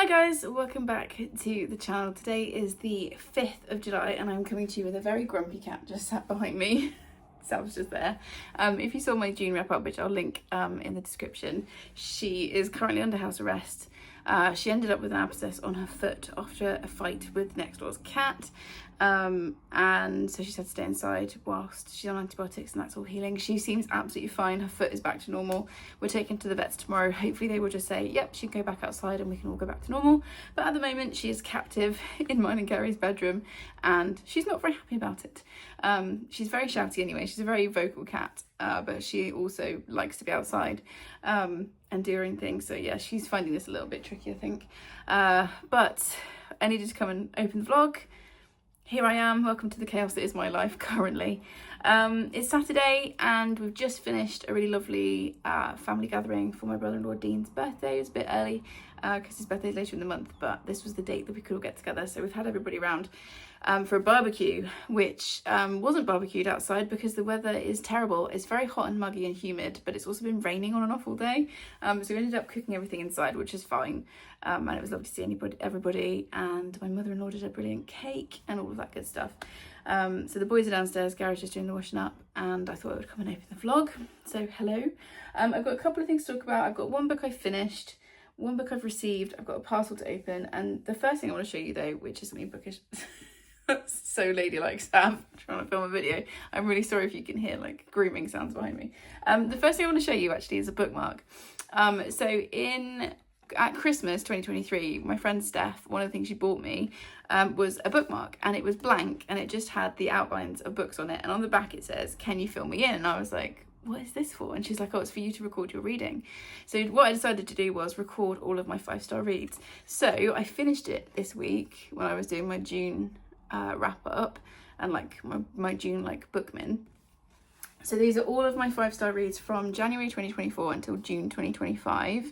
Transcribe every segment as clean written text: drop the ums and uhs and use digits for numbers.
Hi guys, welcome back to the channel. Today is the 5th of July and I'm coming to you with a very grumpy cat just sat behind me. Sal's just there. If you saw my June wrap up, which I'll link in the description, she is currently under house arrest. She ended up with an abscess on her foot after a fight with next door's cat. And so she's had to stay inside whilst she's on antibiotics and that's all healing. She seems absolutely fine. Her foot is back to normal. We're taking to the vets tomorrow. Hopefully they will just say, yep, she can go back outside and we can all go back to normal. But at the moment she is captive in mine and Gary's bedroom and she's not very happy about it. She's very shouty anyway. She's a very vocal cat, but she also likes to be outside and doing things. So yeah, she's finding this a little bit tricky, I think. But I needed to come and open the vlog. Here I am, welcome to the chaos that is my life currently. It's Saturday and we've just finished a really lovely family gathering for my brother-in-law Dean's birthday. It was a bit early because his birthday is later in the month, but this was the date that we could all get together. So we've had everybody around for a barbecue, which wasn't barbecued outside because the weather is terrible. It's very hot and muggy and humid, but it's also been raining on and off all day. So we ended up cooking everything inside, which is fine. And it was lovely to see everybody. And my mother-in-law did a brilliant cake and all of that good stuff. So the boys are downstairs, Gary's just doing the washing up, and I thought I would come and open the vlog. So hello. I've got a couple of things to talk about. I've got one book I finished, one book I've received, I've got a parcel to open, and the first thing I want to show you though, which is something bookish. So ladylike, Sam, trying to film a video. I'm really sorry if you can hear like grooming sounds behind me. The first thing I want to show you actually is a bookmark. At Christmas 2023, my friend Steph, one of the things she bought me was a bookmark, and it was blank and it just had the outlines of books on it, and on the back it says, "Can you fill me in?" And I was like, what is this for? And she's like, oh, it's for you to record your reading. So what I decided to do was record all of my 5-star reads. So I finished it this week when I was doing my June wrap up and like my June like bookman. So these are all of my 5-star reads from January 2024 until June 2025,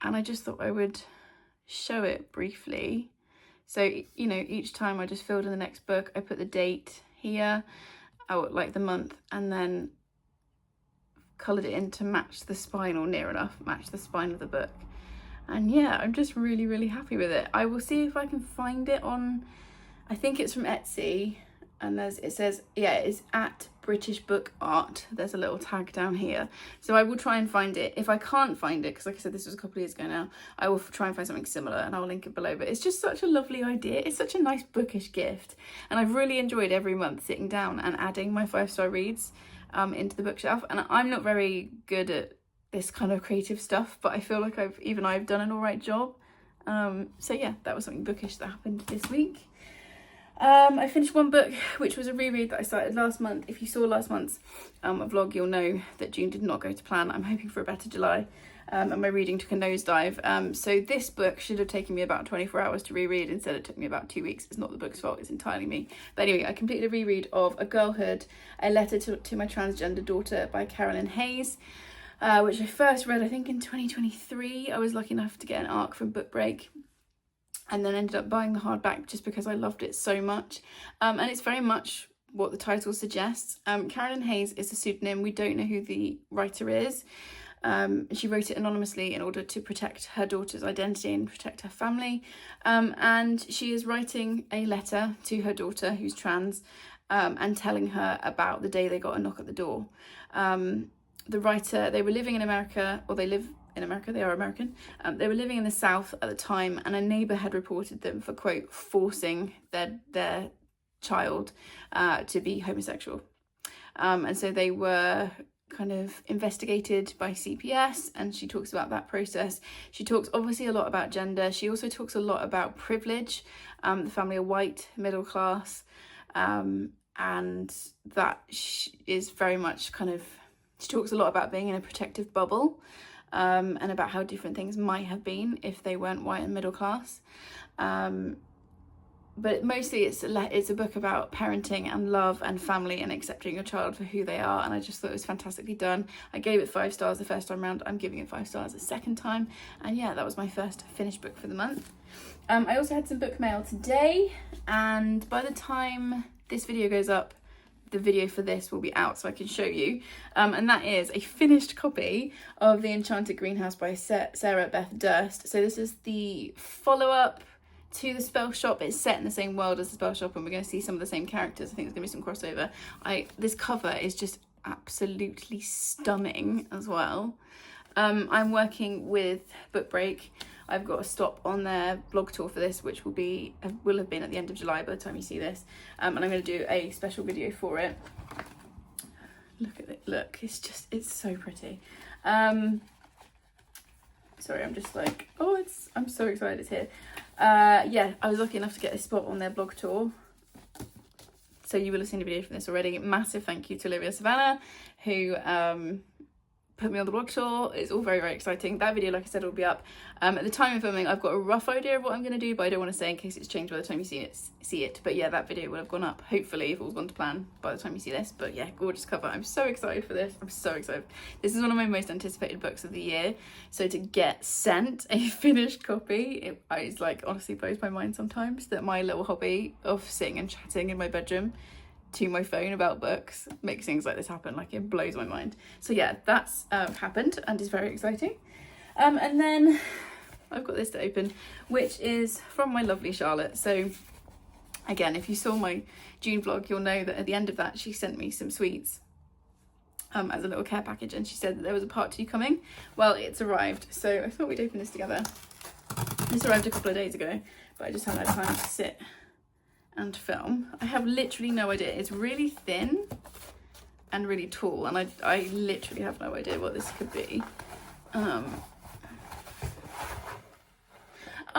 and I just thought I would show it briefly. So, you know, each time I just filled in the next book, I put the date here, like the month, and then coloured it in to match the spine, or near enough match the spine of the book. And yeah, I'm just really happy with it. I will see if I can find it on, I think it's from Etsy, and it says, yeah, it's at British Book Art. There's a little tag down here. So I will try and find it. If I can't find it, because like I said, this was a couple of years ago now, I will try and find something similar and I'll link it below. But it's just such a lovely idea. It's such a nice bookish gift. And I've really enjoyed every month sitting down and adding my 5-star reads into the bookshelf. And I'm not very good at this kind of creative stuff, but I feel like I've done an all right job. So yeah, that was something bookish that happened this week. I finished one book, which was a reread that I started last month. If you saw last month's vlog, you'll know that June did not go to plan. I'm hoping for a better July, and my reading took a nosedive. So this book should have taken me about 24 hours to reread. Instead, it took me about 2 weeks. It's not the book's fault, it's entirely me. But anyway, I completed a reread of A Girlhood, A Letter to My Transgender Daughter by Carolyn Hayes, which I first read, I think, in 2023. I was lucky enough to get an ARC from Book Break, and then ended up buying the hardback just because I loved it so much. And it's very much what the title suggests. Carolyn Hayes is a pseudonym. We don't know who the writer is. She wrote it anonymously in order to protect her daughter's identity and protect her family. And she is writing a letter to her daughter, who's trans, and telling her about the day they got a knock at the door. The writer, they were living in America, or they live in America, they are American. They were living in the South at the time, and a neighbour had reported them for, quote, forcing their child to be homosexual. And so they were kind of investigated by CPS, and she talks about that process. She talks obviously a lot about gender. She also talks a lot about privilege. The family are white, middle class, and that is very much kind of, she talks a lot about being in a protective bubble. And about how different things might have been if they weren't white and middle class. But mostly it's a book about parenting and love and family and accepting your child for who they are, and I just thought it was fantastically done. I gave it 5 stars the first time round. I'm giving it 5 stars the second time, and yeah, that was my first finished book for the month. I also had some book mail today, and by the time this video goes up, the video for this will be out so I can show you. And that is a finished copy of The Enchanted Greenhouse by Sarah Beth Durst. So this is the follow-up to The Spell Shop. It's set in the same world as The Spell Shop, and we're going to see some of the same characters. I think there's going to be some crossover. This cover is just absolutely stunning as well. I'm working with Book Break. I've got a stop on their blog tour for this, which will have been at the end of July by the time you see this. And I'm going to do a special video for it. Look at it. Look, it's so pretty. Sorry, I'm just like, I'm so excited it's here. Yeah, I was lucky enough to get a spot on their blog tour. So you will have seen a video from this already. Massive thank you to Olivia Savannah, who put me on the blog tour. It's all very, very exciting. That video, like I said, will be up. At the time of filming, I've got a rough idea of what I'm going to do, but I don't want to say in case it's changed by the time you see it. But yeah, that video will have gone up, hopefully, if all's gone to plan by the time you see this. But yeah, gorgeous cover. I'm so excited for this. I'm so excited. This is one of my most anticipated books of the year. So to get sent a finished copy, it like honestly blows my mind sometimes that my little hobby of sitting and chatting in my bedroom to my phone about books makes things like this happen. Like, it blows my mind. So yeah, that's happened and is very exciting. And then I've got this to open, which is from my lovely Charlotte. So again, if you saw my June vlog, you'll know that at the end of that she sent me some sweets as a little care package, and she said that there was a part 2 coming. Well, it's arrived, so I thought we'd open this together. This arrived a couple of days ago, but I just haven't had time to sit and film. I have literally no idea. It's really thin and really tall, and I literally have no idea what this could be.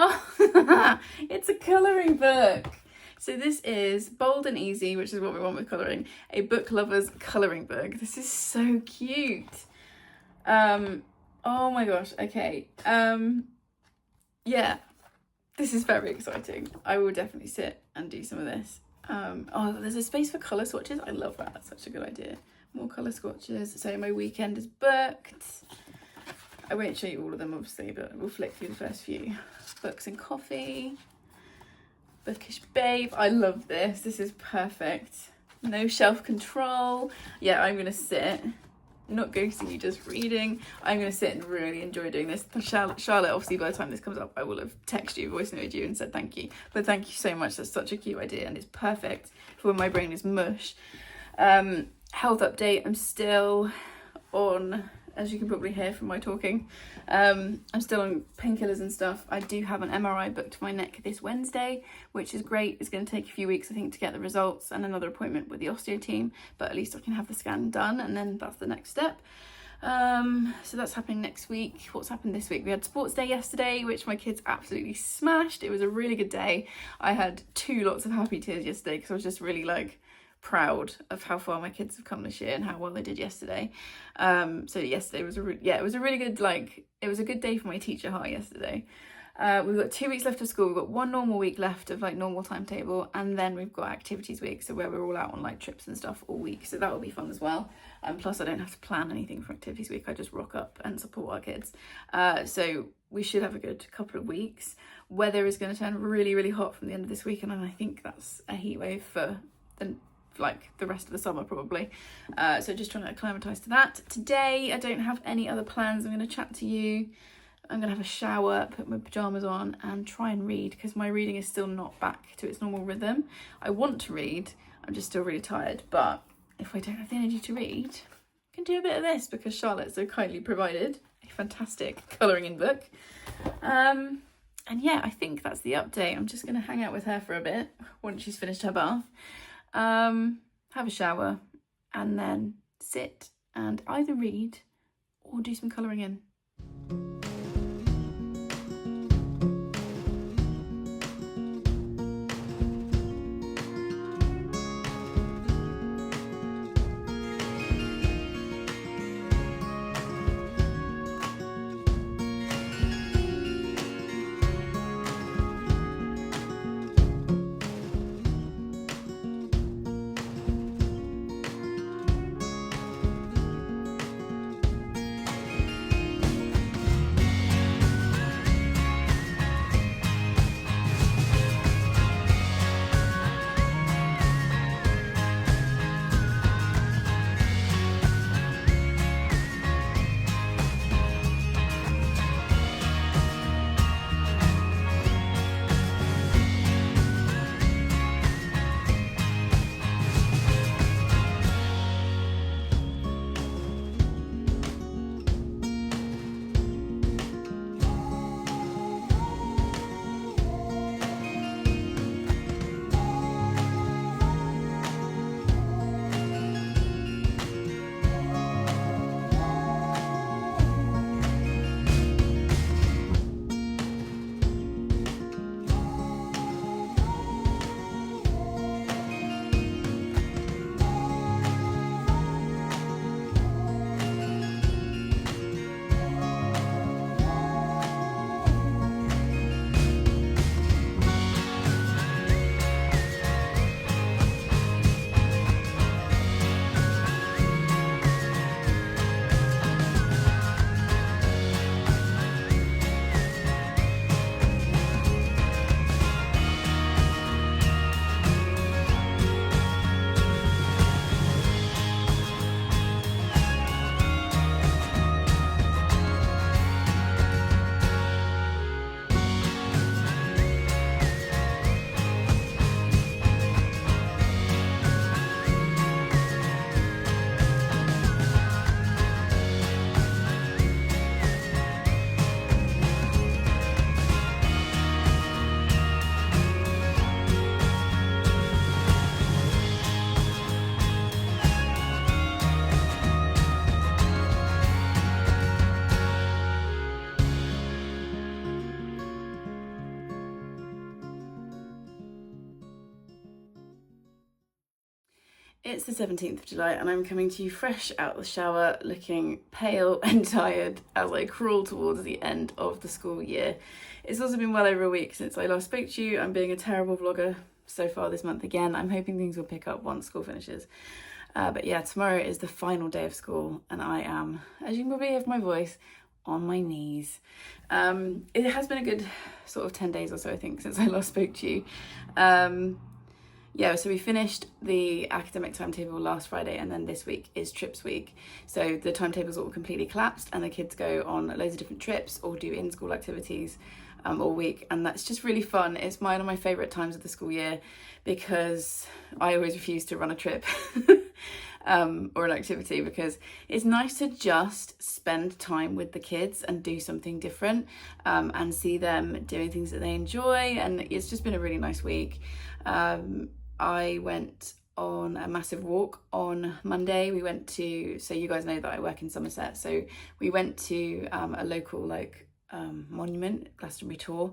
Oh, it's a colouring book. So this is Bold and Easy, which is what we want with colouring, a book lover's colouring book. This is so cute. Oh my gosh, okay. Yeah, this is very exciting. I will definitely sit and do some of this. Oh, there's a space for colour swatches. I love that. That's such a good idea. More colour swatches. So my weekend is booked. I won't show you all of them, obviously, but we'll flick through the first few. Books and coffee. Bookish babe. I love this. This is perfect. No shelf control. Yeah, I'm going to sit. Not ghosting you, just reading. I'm going to sit and really enjoy doing this. Charlotte, obviously, by the time this comes up, I will have texted you, voice noted you and said thank you. But thank you so much. That's such a cute idea, and it's perfect for when my brain is mush. Health update. I'm still on, as you can probably hear from my talking, I'm still on painkillers and stuff. I do have an MRI booked for my neck this Wednesday, which is great. It's going to take a few weeks, I think, to get the results, and another appointment with the osteo team, but at least I can have the scan done, and then that's the next step. So that's happening next week. What's happened this week? We had sports day yesterday, which my kids absolutely smashed. It was a really good day. I had 2 lots of happy tears yesterday because I was just really like proud of how far my kids have come this year and how well they did yesterday. So yesterday was it was a really good, like, it was a good day for my teacher heart yesterday. We've got 2 weeks left of school. We've got 1 normal week left of like normal timetable, and then we've got activities week, so where we're all out on like trips and stuff all week, so that will be fun as well. And plus I don't have to plan anything for activities week. I just rock up and support our kids. So we should have a good couple of weeks. Weather is going to turn really, really hot from the end of this weekend, and I think that's a heat wave for the rest of the summer probably. So just trying to acclimatise to that. Today I don't have any other plans. I'm going to chat to you. I'm going to have a shower, put my pyjamas on and try and read, because my reading is still not back to its normal rhythm. I want to read, I'm just still really tired, but if I don't have the energy to read, I can do a bit of this because Charlotte so kindly provided a fantastic colouring in book. And yeah, I think that's the update. I'm just going to hang out with her for a bit once she's finished her bath. Have a shower and then sit and either read or do some colouring in. It's the 17th of July and I'm coming to you fresh out the shower, looking pale and tired as I crawl towards the end of the school year. It's also been well over a week since I last spoke to you. I'm being a terrible vlogger so far this month again. I'm hoping things will pick up once school finishes. But yeah, tomorrow is the final day of school and I am, as you can probably hear from my voice, on my knees. It has been a good sort of 10 days or so, I think, since I last spoke to you. Yeah, so we finished the academic timetable last Friday and then this week is trips week. So the timetables all completely collapsed and the kids go on loads of different trips or do in-school activities all week, and that's just really fun. It's one of my favourite times of the school year because I always refuse to run a trip or an activity because it's nice to just spend time with the kids and do something different and see them doing things that they enjoy, and it's just been a really nice week. I went on a massive walk on Monday. We went to, so you guys know that I work in Somerset, so we went to a local monument, Glastonbury Tor,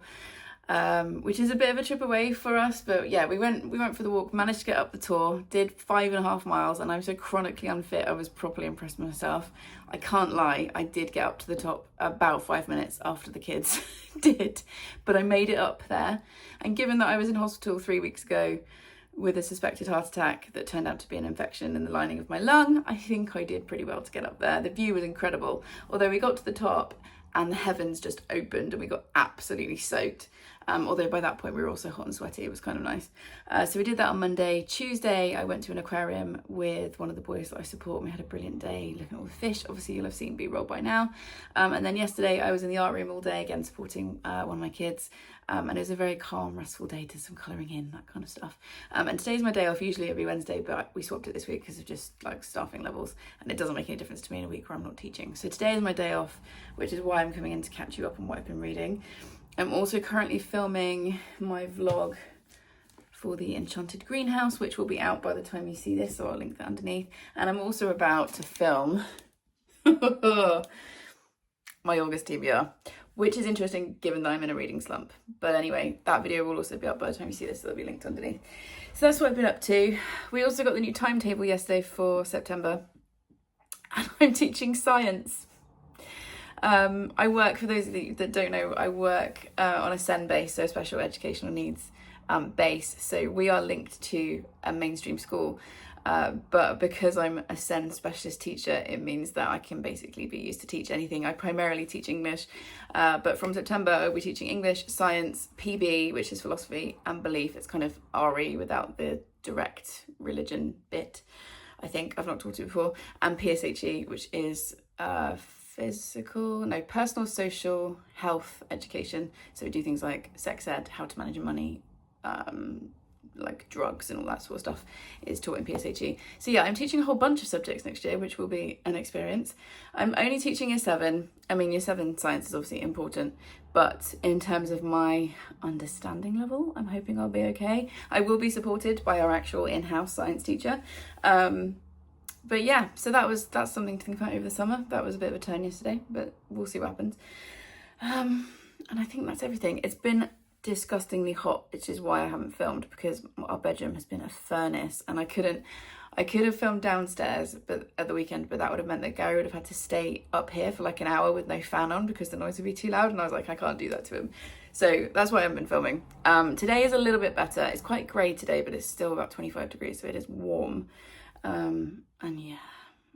which is a bit of a trip away for us, but yeah, we went for the walk, managed to get up the Tor, did 5.5 miles, and I'm so chronically unfit I was properly impressed with myself. I can't lie, I did get up to the top about 5 minutes after the kids did, but I made it up there. And given that I was in hospital 3 weeks ago with a suspected heart attack that turned out to be an infection in the lining of my lung, I think I did pretty well to get up there. The view was incredible, although we got to the top and the heavens just opened and we got absolutely soaked. Although by that point we were also hot and sweaty, it was kind of nice. So we did that on Monday. Tuesday I went to an aquarium with one of the boys that I support and we had a brilliant day looking at all the fish. Obviously you'll have seen B-roll by now. And then yesterday I was in the art room all day again supporting one of my kids. And it was a very calm, restful day, did some colouring in, that kind of stuff. And today's my day off, usually every Wednesday, but we swapped it this week because of just like staffing levels, and it doesn't make any difference to me in a week where I'm not teaching. So today is my day off, which is why I'm coming in to catch you up on what I've been reading. I'm also currently filming my vlog for the Enchanted Greenhouse, which will be out by the time you see this, so I'll link that underneath. And I'm also about to film my August TBR, which is interesting given that I'm in a reading slump. But anyway, that video will also be up by the time you see this, so it'll be linked underneath. So that's what I've been up to. We also got the new timetable yesterday for September, and I'm teaching science. I work, for those of you that don't know, I work on a SEN base, so special educational needs base. So we are linked to a mainstream school. But because I'm a SEN specialist teacher, it means that I can basically be used to teach anything. I primarily teach English, but from September I'll be teaching English, science, PB, which is philosophy, and belief. It's kind of RE without the direct religion bit, I think. I've not taught it before. And PSHE, which is personal, social, health education. So we do things like sex ed, how to manage your money, like drugs and all that sort of stuff is taught in PSHE. So yeah, I'm teaching a whole bunch of subjects next year, which will be an experience. I'm only teaching year 7. I mean, year 7 science is obviously important, but in terms of my understanding level, I'm hoping I'll be okay. I will be supported by our actual in-house science teacher. But yeah, so that's something to think about over the summer. That was a bit of a turn yesterday, but we'll see what happens. And I think that's everything. It's been disgustingly hot, which is why I haven't filmed, because our bedroom has been a furnace, and I could have filmed downstairs but at the weekend, but that would have meant that Gary would have had to stay up here for like an hour with no fan on because the noise would be too loud, and I was like, I can't do that to him. So that's why I haven't been filming. Today is a little bit better. It's quite grey today, but it's still about 25 degrees, so it is warm. And yeah,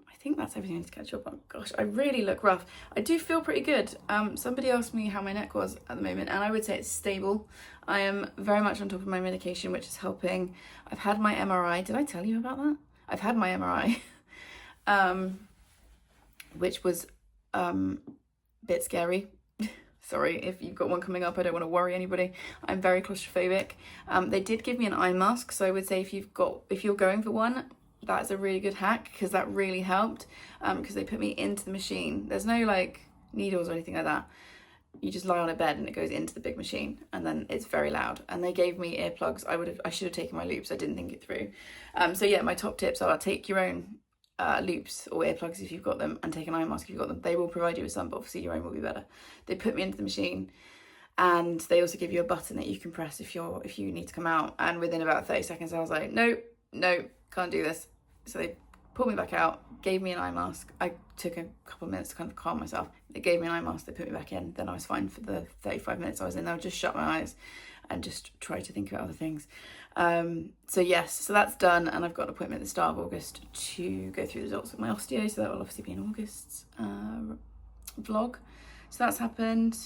I think that's everything I need to catch up on. Gosh, I really look rough. I do feel pretty good. Somebody asked me how my neck was at the moment, and I would say it's stable. I am very much on top of my medication, which is helping. I've had my MRI. Did I tell you about that? I've had my MRI, which was a bit scary. Sorry if you've got one coming up, I don't want to worry anybody. I'm very claustrophobic. They did give me an eye mask, so I would say if you're going for one, that's a really good hack, because that really helped, because they put me into the machine. There's no like needles or anything like that. You just lie on a bed and it goes into the big machine, and then it's very loud. And they gave me earplugs. I should have taken my loops. I didn't think it through. So yeah, my top tips are take your own loops or earplugs if you've got them, and take an eye mask if you've got them. They will provide you with some, but obviously your own will be better. They put me into the machine, and they also give you a button that you can press if you need to come out. And within about 30 seconds I was like, no, can't do this. So they pulled me back out, gave me an eye mask. I took a couple of minutes to kind of calm myself. They gave me an eye mask, they put me back in. Then I was fine for the 35 minutes I was in there. I just shut my eyes and just try to think about other things. So yes, so that's done, and I've got an appointment at the start of August to go through the results with my osteo, so that will obviously be in August's vlog. So that's happened.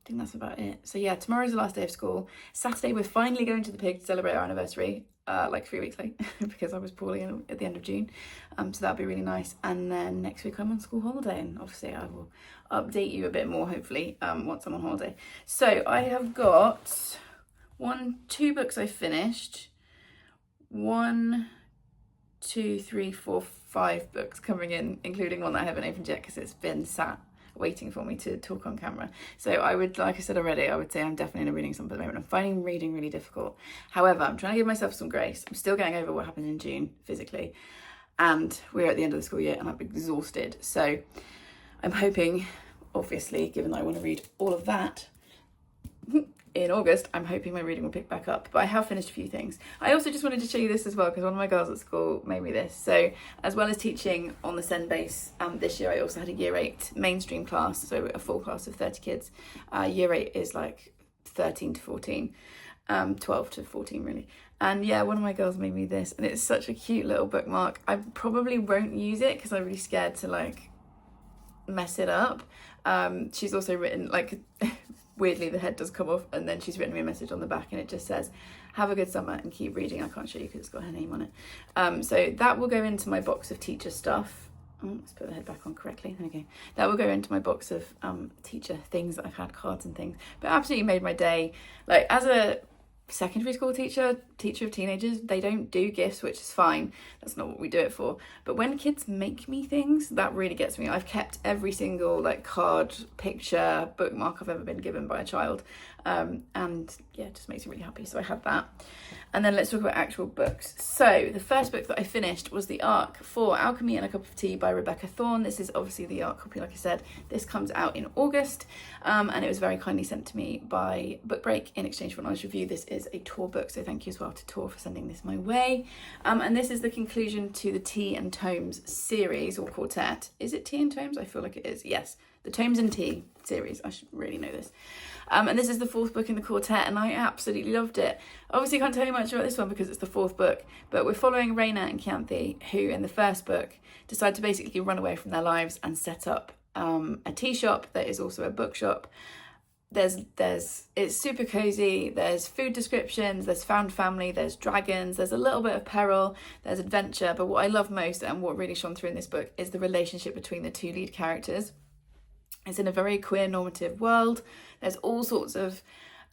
I think that's about it. So yeah, tomorrow's the last day of school. Saturday we're finally going to the Pig to celebrate our anniversary, like 3 weeks late because I was poorly at the end of June. So that'll be really nice. And then next week I'm on school holiday, and obviously I will update you a bit more hopefully once I'm on holiday. So I have got 2 books I finished, 1, 2, 3, 4, 5 books coming in, including one that I haven't opened yet because it's been sat waiting for me to talk on camera. So I would, like I said already, I would say I'm definitely in a reading slump at the moment. I'm finding reading really difficult. However, I'm trying to give myself some grace. I'm still getting over what happened in June physically, and we're at the end of the school year and I'm exhausted. So I'm hoping, obviously, given that I want to read all of that in August, I'm hoping my reading will pick back up. But I have finished a few things. I also just wanted to show you this as well, because one of my girls at school made me this. So as well as teaching on the SEND base, this year I also had a year 8 mainstream class, so a full class of 30 kids. Year 8 is like 13 to 14, 12 to 14 really. And yeah, one of my girls made me this, and it's such a cute little bookmark. I probably won't use it because I'm really scared to like mess it up. She's also written like weirdly the head does come off, and then she's written me a message on the back and it just says, have a good summer and keep reading. I can't show you because it's got her name on it. So that will go into my box of teacher stuff. Let's put the head back on correctly. There we go. That will go into my box of teacher things that I've had, cards and things. But absolutely made my day. Like, as a secondary school teacher of teenagers, they don't do gifts, which is fine. That's not what we do it for. But when kids make me things, that really gets me. I've kept every single like card, picture, bookmark I've ever been given by a child, and yeah, it just makes me really happy. So I had that. And then let's talk about actual books. So the first book that I finished was The Arc for Alchemy and a Cup of Tea by Rebecca Thorne. This is obviously the Arc copy, like I said. This comes out in August, and it was very kindly sent to me by Book Break in exchange for an honest review. This is a Tor book, so thank you as well to Tor for sending this my way. And this is the conclusion to the Tea and Tomes series, or quartet. Is it Tea and Tomes? I feel like it is. Yes, the Tomes and Tea series. I should really know this. And this is the 4th book in the quartet, and I absolutely loved it. Obviously, can't tell you much about this one because it's the 4th book, but we're following Raina and Chianti, who in the first book decide to basically run away from their lives and set up a tea shop that is also a bookshop. It's super cozy. There's food descriptions, there's found family, there's dragons, there's a little bit of peril, there's adventure. But what I love most, and what really shone through in this book, is the relationship between the 2 lead characters. It's in a very queer normative world. There's all sorts of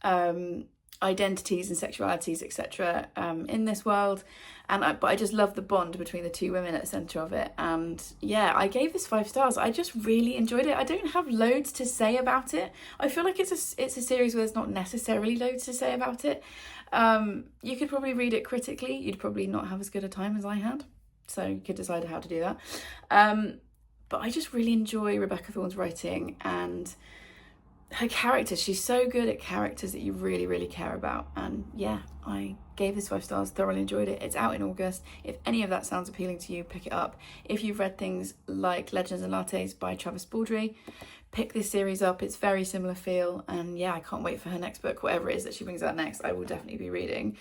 identities and sexualities, etc. In this world, but I just love the bond between the 2 women at the centre of it. And yeah, I gave this 5 stars. I just really enjoyed it. I don't have loads to say about it. I feel like it's a series where there's not necessarily loads to say about it. You could probably read it critically. You'd probably not have as good a time as I had, so you could decide how to do that. But I just really enjoy Rebecca Thorne's writing and her characters. She's so good at characters that you really, really care about. And yeah, I gave this 5 stars, thoroughly enjoyed it. It's out in August. If any of that sounds appealing to you, pick it up. If you've read things like Legends and Lattes by Travis Baldry, pick this series up. It's very similar feel. And yeah, I can't wait for her next book, whatever it is that she brings out next. I will definitely be reading.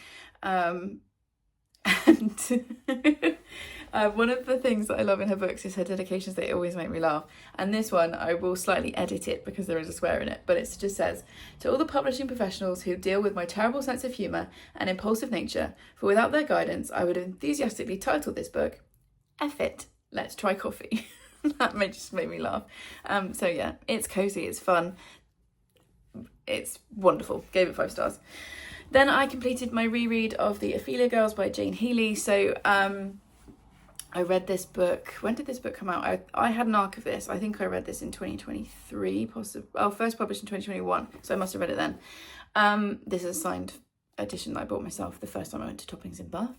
One of the things that I love in her books is her dedications. They always make me laugh, and this one I will slightly edit it because there is a swear in it, but it just says, to all the publishing professionals who deal with my terrible sense of humour and impulsive nature, for without their guidance I would have enthusiastically titled this book F It, Let's Try Coffee. That just made me laugh. So yeah, it's cozy, it's fun, it's wonderful. Gave it 5 stars. Then I completed my reread of The Ophelia Girls by Jane Healey. So I read this book. When did this book come out? I had an arc of this. I think I read this in 2023, possibly. Oh, first published in 2021. So I must have read it then. This is a signed edition that I bought myself the first time I went to Toppings in Bath.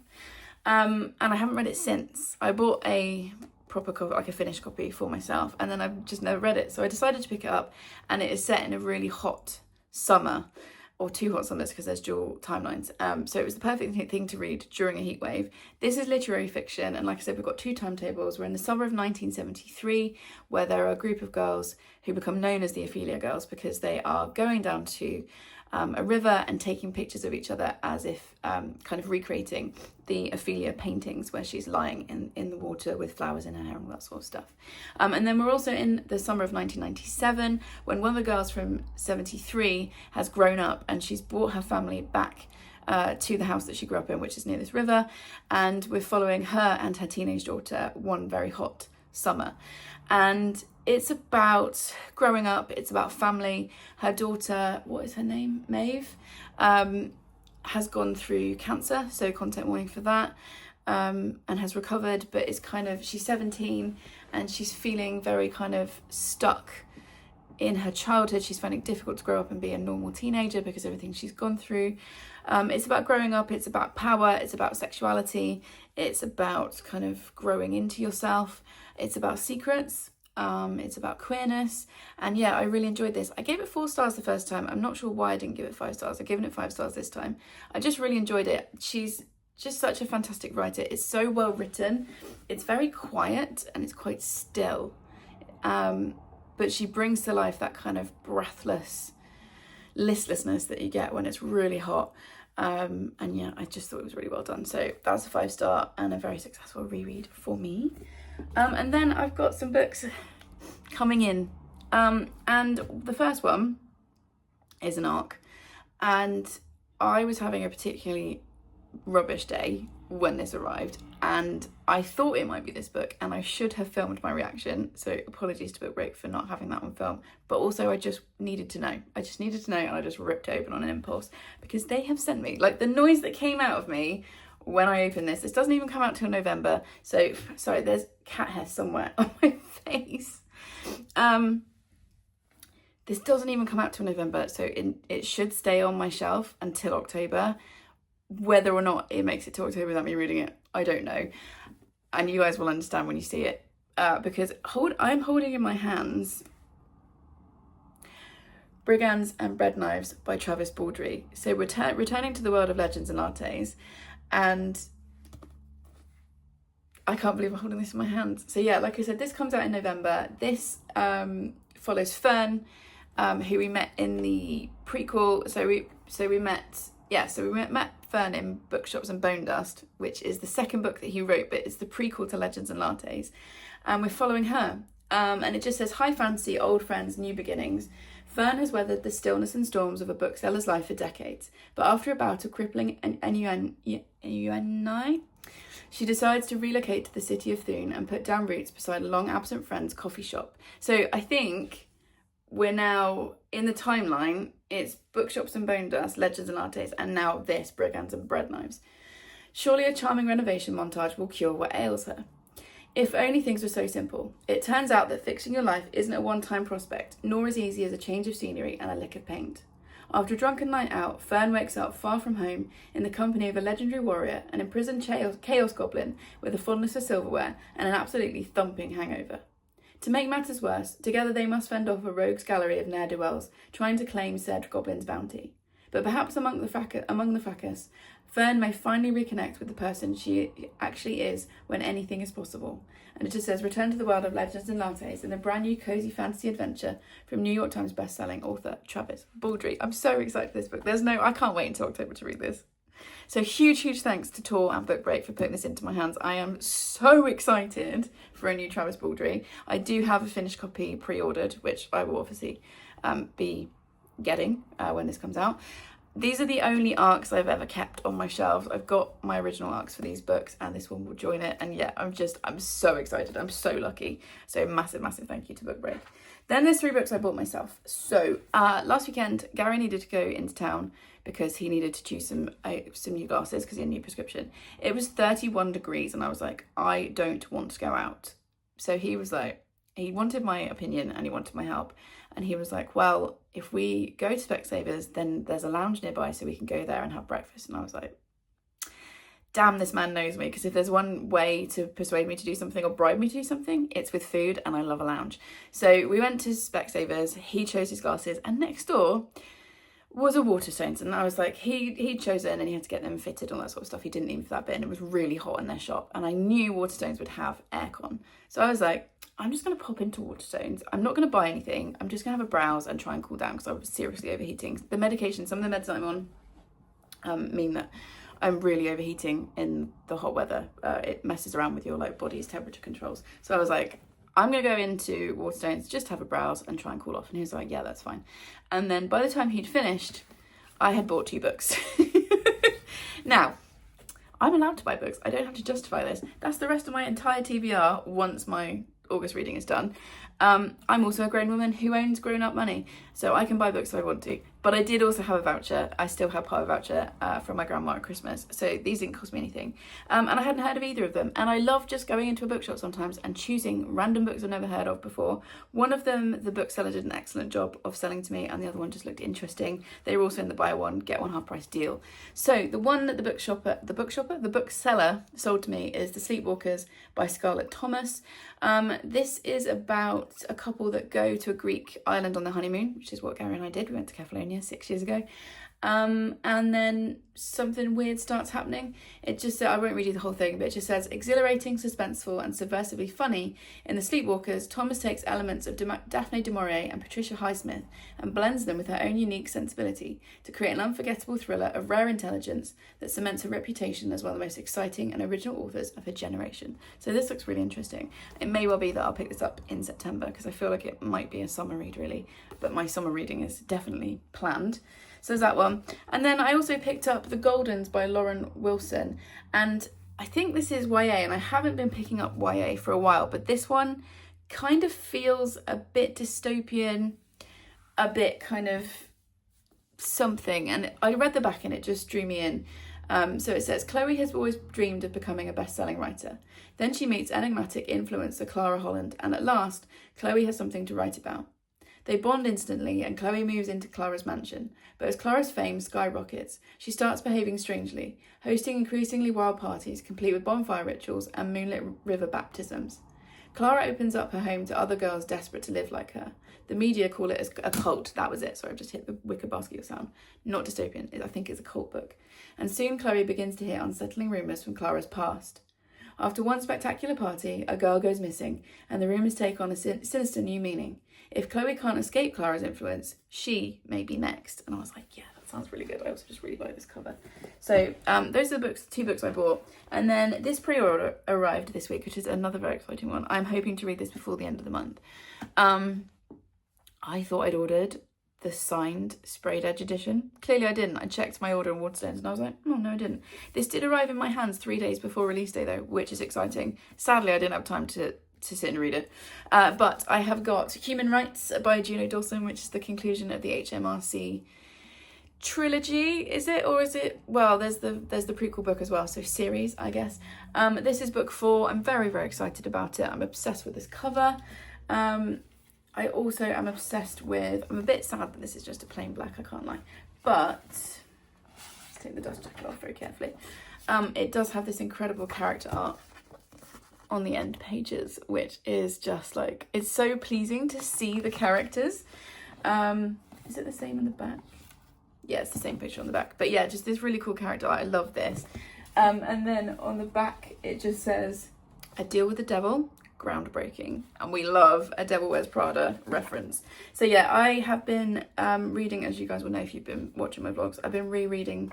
And I haven't read it since. I bought a proper copy, like a finished copy for myself, and then I've just never read it. So I decided to pick it up, and it is set in a really hot summer, or 2 hot summers because there's dual timelines. So it was the perfect thing to read during a heat wave. This is literary fiction, and like I said, we've got 2 timetables. We're in the summer of 1973, where there are a group of girls who become known as the Ophelia Girls because they are going down to a river and taking pictures of each other as if kind of recreating the Ophelia paintings where she's lying in the water with flowers in her hair and all that sort of stuff. And then we're also in the summer of 1997 when one of the girls from 73 has grown up and she's brought her family back to the house that she grew up in, which is near this river, and we're following her and her teenage daughter one very hot summer. And it's about growing up, it's about family. Her daughter, what is her name? Maeve, has gone through cancer, so content warning for that, and has recovered, but it's kind of, she's 17 and she's feeling very kind of stuck in her childhood. She's finding it difficult to grow up and be a normal teenager because of everything she's gone through. It's about growing up, it's about power, it's about sexuality, it's about kind of growing into yourself, it's about secrets. It's about queerness, and yeah, I really enjoyed this. I gave it 4 stars the first time. I'm not sure why I didn't give it 5 stars. I've given it 5 stars this time. I just really enjoyed it. She's just such a fantastic writer. It's so well written. It's very quiet and it's quite still, but she brings to life that kind of breathless listlessness that you get when it's really hot. And yeah, I just thought it was really well done. So that's a 5-star and a very successful reread for me. And then I've got some books coming in, and the first one is an ARC, and I was having a particularly rubbish day when this arrived, and I thought it might be this book, and I should have filmed my reaction, so apologies to Book Break for not having that one filmed, but also I just needed to know, and I just ripped it open on an impulse, because they have sent me, like, the noise that came out of me when I open this doesn't even come out till November, so sorry, there's cat hair somewhere on my face. This doesn't even come out till November, so it should stay on my shelf until October. Whether or not it makes it to October without me reading it, I don't know, and you guys will understand when you see it, because I'm holding in my hands Brigands and Bread Knives by Travis Baldry. So returning to the world of legends and lattes, and I can't believe I'm holding this in my hands. So yeah, like I said, this comes out in November. This follows Fern, who we met in the prequel. So we met Fern in Bookshops and Bone Dust, which is the second book that he wrote, but it's the prequel to Legends and Lattes. And we're following her. And it just says, "High fantasy, old friends, new beginnings. Fern has weathered the stillness and storms of a bookseller's life for decades, but after a bout of crippling ennui, she decides to relocate to the city of Thune and put down roots beside a long-absent friend's coffee shop." So I think we're now in the timeline. It's Bookshops and Bone Dust, Legends and Lattes, and now this, Brigands and Bread Knives. Surely a charming renovation montage will cure what ails her. If only things were so simple. It turns out that fixing your life isn't a one-time prospect, nor as easy as a change of scenery and a lick of paint. After a drunken night out, Fern wakes up far from home in the company of a legendary warrior, an imprisoned chaos goblin with a fondness for silverware and an absolutely thumping hangover. To make matters worse, together they must fend off a rogues gallery of ne'er-do-wells trying to claim said goblin's bounty. But perhaps among the fracas, Fern may finally reconnect with the person she actually is when anything is possible. And it just says, return to the world of Legends and Lattes in a brand new cozy fantasy adventure from New York Times best-selling author Travis Baldry. I'm so excited for this book. I can't wait until October to read this. So huge thanks to Tor and Book Break for putting this into my hands. I am so excited for a new Travis Baldry. I do have a finished copy pre-ordered, which I will obviously be getting when this comes out. These are the only ARCs I've ever kept on my shelves. I've got my original ARCs for these books, and this one will join it. And yeah, I'm so excited. I'm so lucky. So massive thank you to Book Break. Then there's 3 books I bought myself. So last weekend, Gary needed to go into town because he needed to choose some new glasses because he had a new prescription. It was 31 degrees, and I was like, I don't want to go out. So he was like, he wanted my opinion and he wanted my help. And he was like, well, if we go to Specsavers, then there's a lounge nearby so we can go there and have breakfast. And I was like, damn, this man knows me, because if there's one way to persuade me to do something or bribe me to do something, it's with food, and I love a lounge. So we went to Specsavers, he chose his glasses, and next door was a Waterstones, and I was like, he'd chosen and he had to get them fitted and all that sort of stuff. He didn't leave for that bit, and it was really hot in their shop, and I knew Waterstones would have aircon. So I was like, I'm just going to pop into Waterstones. I'm not going to buy anything. I'm just going to have a browse and try and cool down because I was seriously overheating. The medication, some of the meds that I'm on mean that I'm really overheating in the hot weather. It messes around with your like body's temperature controls. So I was like, I'm going to go into Waterstones, just have a browse and try and cool off. And he was like, yeah, that's fine. And then by the time he'd finished, I had bought 2 books. Now, I'm allowed to buy books. I don't have to justify this. That's the rest of my entire TBR once my August reading is done. I'm also a grown woman who owns grown-up money, so I can buy books if I want to. But I did also have a voucher. I still have part of a voucher from my grandma at Christmas, so these didn't cost me anything. And I hadn't heard of either of them. And I love just going into a bookshop sometimes and choosing random books I've never heard of before. One of them, the bookseller did an excellent job of selling to me, and the other one just looked interesting. They were also in the buy one, get one half price deal. So the one that the bookseller sold to me is The Sleepwalkers by Scarlett Thomas. This is about a couple that go to a Greek island on their honeymoon, which is what Gary and I did. We went to Kefalonia 6 years ago. And then something weird starts happening. It just, I won't read you the whole thing, but it just says, exhilarating, suspenseful and subversively funny. In The Sleepwalkers, Thomas takes elements of Daphne du Maurier and Patricia Highsmith and blends them with her own unique sensibility to create an unforgettable thriller of rare intelligence that cements her reputation as one of the most exciting and original authors of her generation. So this looks really interesting. It may well be that I'll pick this up in September because I feel like it might be a summer read really, but my summer reading is definitely planned. So there's that one. And then I also picked up The Goldens by Lauren Wilson. And I think this is YA, and I haven't been picking up YA for a while, but this one kind of feels a bit dystopian, a bit kind of something. And I read the back and it just drew me in. So it says, Chloe has always dreamed of becoming a best-selling writer. Then she meets enigmatic influencer Clara Holland, and at last, Chloe has something to write about. They bond instantly and Chloe moves into Clara's mansion, but as Clara's fame skyrockets, she starts behaving strangely, hosting increasingly wild parties complete with bonfire rituals and moonlit river baptisms. Clara opens up her home to other girls desperate to live like her. The media call it a cult. That was it. Sorry, I've just hit the wicker basket sound. Not dystopian. I think it's a cult book. And soon Chloe begins to hear unsettling rumours from Clara's past. After one spectacular party, a girl goes missing, and the rumours take on a sinister new meaning. If Chloe can't escape Clara's influence, she may be next. And I was like, yeah, that sounds really good. I also just really like this cover. So those are the 2 books I bought. And then this pre-order arrived this week, which is another very exciting one. I'm hoping to read this before the end of the month. I thought I'd ordered the signed sprayed edge edition. Clearly I didn't. I checked my order on Waterstones and I was like, oh no, I didn't. This did arrive in my hands 3 days before release day though, which is exciting. Sadly, I didn't have time to sit and read it. But I have got Human Rights by Juno Dawson, which is the conclusion of the HMRC trilogy, is it? Or is it, well, there's the prequel book as well, so series, I guess. This is book 4. I'm very, very excited about it. I'm obsessed with this cover. I also am obsessed with, I'm a bit sad that this is just a plain black, I can't lie. But, let's take the dust jacket off very carefully. It does have this incredible character art on the end pages, which is just like, it's so pleasing to see the characters. Is it the same in the back? Yeah, it's the same picture on the back. But yeah, just this really cool character art. I love this. And then on the back, it just says, A Deal with the Devil, groundbreaking. And we love A Devil Wears Prada reference. So yeah, I have been reading, as you guys will know if you've been watching my vlogs, I've been rereading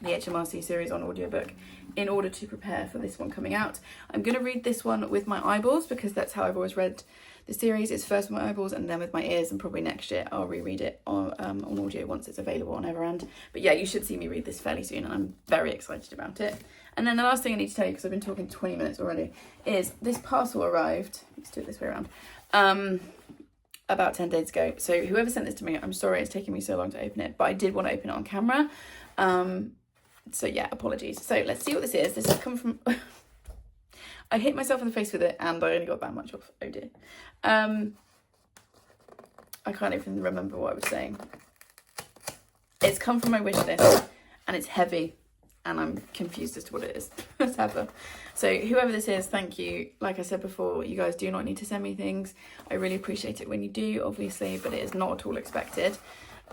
the HMRC series on audiobook in order to prepare for this one coming out. I'm going to read this one with my eyeballs because that's how I've always read the series. It's first with my eyeballs and then with my ears, and probably next year I'll reread it on audio once it's available on Everand. But yeah, you should see me read this fairly soon and I'm very excited about it. And then the last thing I need to tell you, because I've been talking 20 minutes already, is this parcel arrived, let's do it this way around, about 10 days ago. So whoever sent this to me, I'm sorry it's taking me so long to open it, but I did want to open it on camera. So yeah, apologies. So let's see what this is. This has come from... I hit myself in the face with it and I only got that much off. Oh dear. I can't even remember what I was saying. It's come from my wish list and it's heavy and I'm confused as to what it is. Whatever. So whoever this is, thank you. Like I said before, you guys do not need to send me things. I really appreciate it when you do, obviously, but it is not at all expected.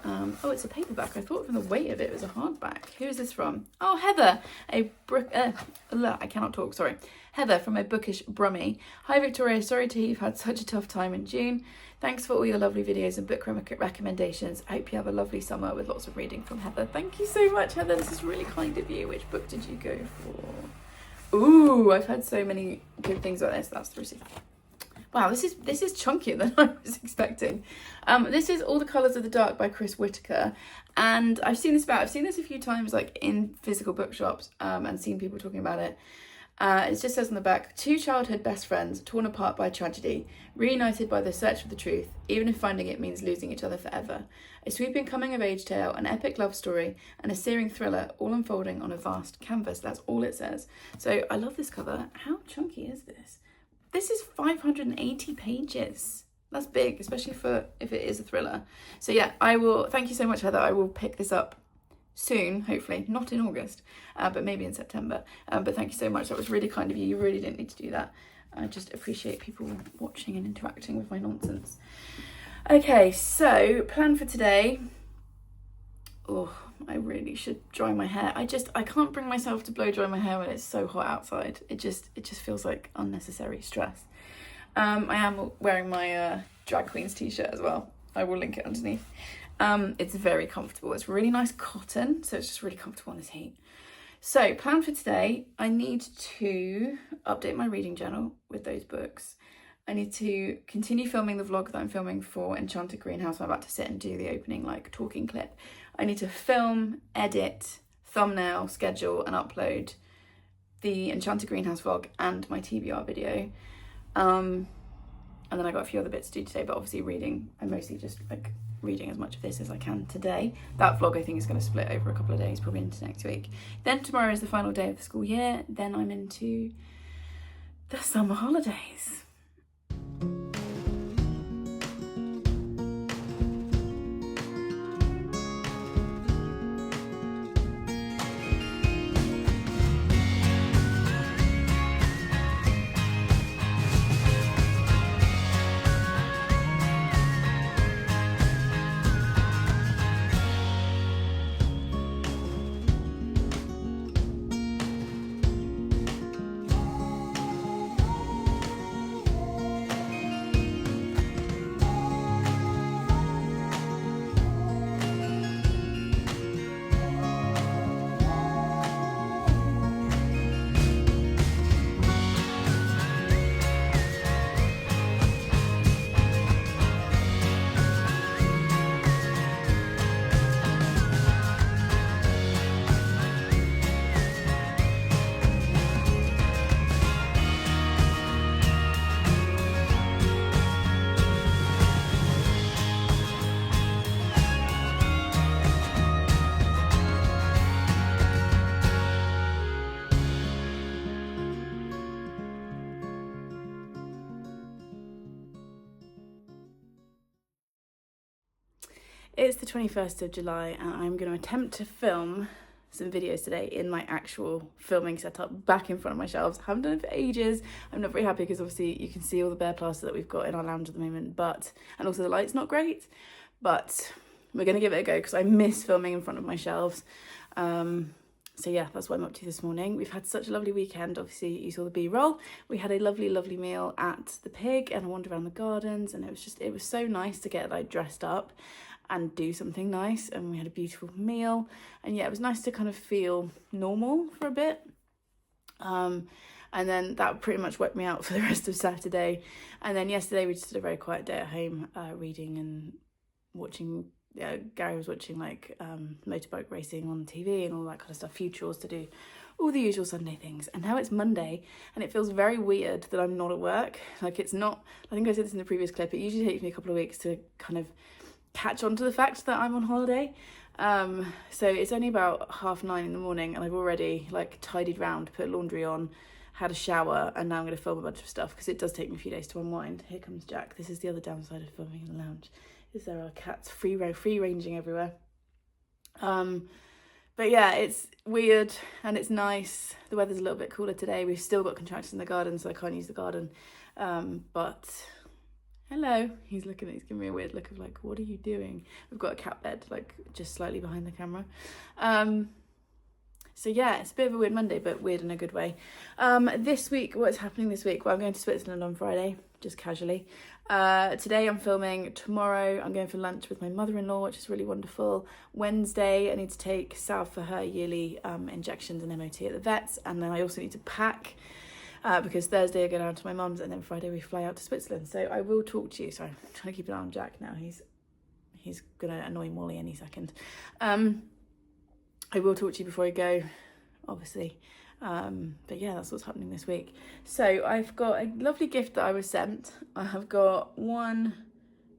Oh, it's a paperback. I thought from the weight of it was a hardback. Who is this from? Oh, Heather, I cannot talk, sorry. Heather from a Bookish Brummie. Hi Victoria, sorry to hear you've had such a tough time in June. Thanks for all your lovely videos and book recommendations. I hope you have a lovely summer with lots of reading from Heather. Thank you so much, Heather. This is really kind of you. Which book did you go for? Ooh, I've heard so many good things about this. That's the receipt. Wow, this is chunkier than I was expecting. This is All the Colours of the Dark by Chris Whitaker, and I've seen this a few times, like in physical bookshops, and seen people talking about it. It just says on the back, 2 childhood best friends torn apart by tragedy, reunited by the search for the truth, even if finding it means losing each other forever. A sweeping coming-of-age tale, an epic love story, and a searing thriller, all unfolding on a vast canvas. That's all it says. So I love this cover. How chunky is this? This is 580 pages. That's big, especially for if it is a thriller. So yeah, I will, thank you so much, Heather. I will pick this up soon, hopefully, not in August, but maybe in September. But thank you so much. That was really kind of you. You really didn't need to do that. I just appreciate people watching and interacting with my nonsense. Okay, so plan for today. Oh, I really should dry my hair. I can't bring myself to blow dry my hair when it's so hot outside. It just feels like unnecessary stress. I am wearing my Drag Queens t-shirt as well. I will link it underneath. It's very comfortable. It's really nice cotton, so it's just really comfortable in this heat. So plan for today, I need to update my reading journal with those books. I need to continue filming the vlog that I'm filming for Enchanted Greenhouse. I'm about to sit and do the opening talking clip. I need to film, edit, thumbnail, schedule and upload the Enchanted Greenhouse vlog and my TBR video. And then I got a few other bits to do today, but obviously reading, I'm mostly just reading as much of this as I can today. That vlog I think is going to split over a couple of days, probably into next week. Then tomorrow is the final day of the school year. Then I'm into the summer holidays. It's the 21st of July and I'm going to attempt to film some videos today in my actual filming setup back in front of my shelves. I haven't done it for ages. I'm not very happy because obviously you can see all the bare plaster that we've got in our lounge at the moment, and also the light's not great, but we're going to give it a go because I miss filming in front of my shelves. So yeah, that's what I'm up to this morning. We've had such a lovely weekend. Obviously you saw the B-roll. We had a lovely meal at the Pig and a wander around the gardens, and it was so nice to get dressed up and do something nice, and we had a beautiful meal, and yeah, it was nice to kind of feel normal for a bit. And then that pretty much wiped me out for the rest of Saturday. And then yesterday we just had a very quiet day at home, reading and watching. Gary was watching motorbike racing on TV and all that kind of stuff, few chores to do, all the usual Sunday things. And now it's Monday and it feels very weird that I'm not at work. It's not, I think I said this in the previous clip, it usually takes me a couple of weeks to kind of catch on to the fact that I'm on holiday. So it's only about 9:30 in the morning and I've already tidied round, put laundry on, had a shower, and now I'm going to film a bunch of stuff because it does take me a few days to unwind. Here comes Jack. This is the other downside of filming in the lounge, is there are cats free ranging everywhere. But yeah, it's weird and it's nice. The weather's a little bit cooler today. We've still got contractors in the garden, so I can't use the garden. But Hello. He's giving me a weird look of like, what are you doing? We've got a cat bed, like just slightly behind the camera. So yeah, it's a bit of a weird Monday, but weird in a good way. This week, what's happening this week? Well, I'm going to Switzerland on Friday, just casually. Today I'm filming. Tomorrow I'm going for lunch with my mother-in-law, which is really wonderful. Wednesday I need to take Sal for her yearly injections and MOT at the vets, and then I also need to pack because Thursday I go down to my mum's, and then Friday we fly out to Switzerland. So I will talk to you. Sorry, I'm trying to keep an eye on Jack now. He's gonna annoy Molly any second. I will talk to you before I go, obviously. But yeah, that's what's happening this week. So I've got a lovely gift that I was sent. I have got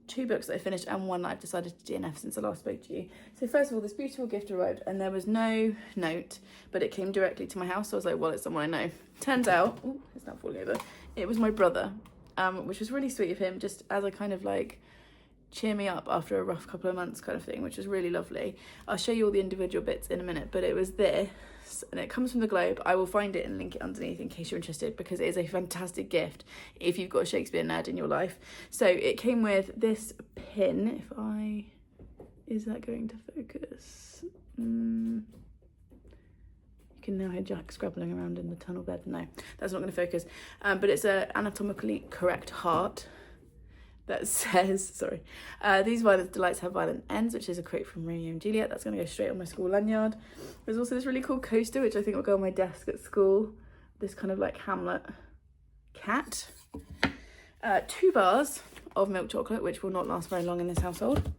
two books that I finished and one that I've decided to DNF since I last spoke to you. So first of all, this beautiful gift arrived and there was no note, but it came directly to my house. So I was like, well, it's someone I know. Turns out, oh, it's not falling over. It was my brother, which was really sweet of him, just as a kind of like cheer me up after a rough couple of months kind of thing, which was really lovely. I'll show you all the individual bits in a minute, but it was this, and it comes from the Globe. I will find it and link it underneath in case you're interested, because it is a fantastic gift if you've got a Shakespeare nerd in your life. So it came with this pin. Is that going to focus? You can now hear Jack scrabbling around in the tunnel bed. No, that's not going to focus. But it's an anatomically correct heart that says, sorry, these violent delights have violent ends, which is a quote from Romeo and Juliet. That's going to go straight on my school lanyard. There's also this really cool coaster, which I think will go on my desk at school. This kind of like Hamlet cat. 2 bars of milk chocolate, which will not last very long in this household.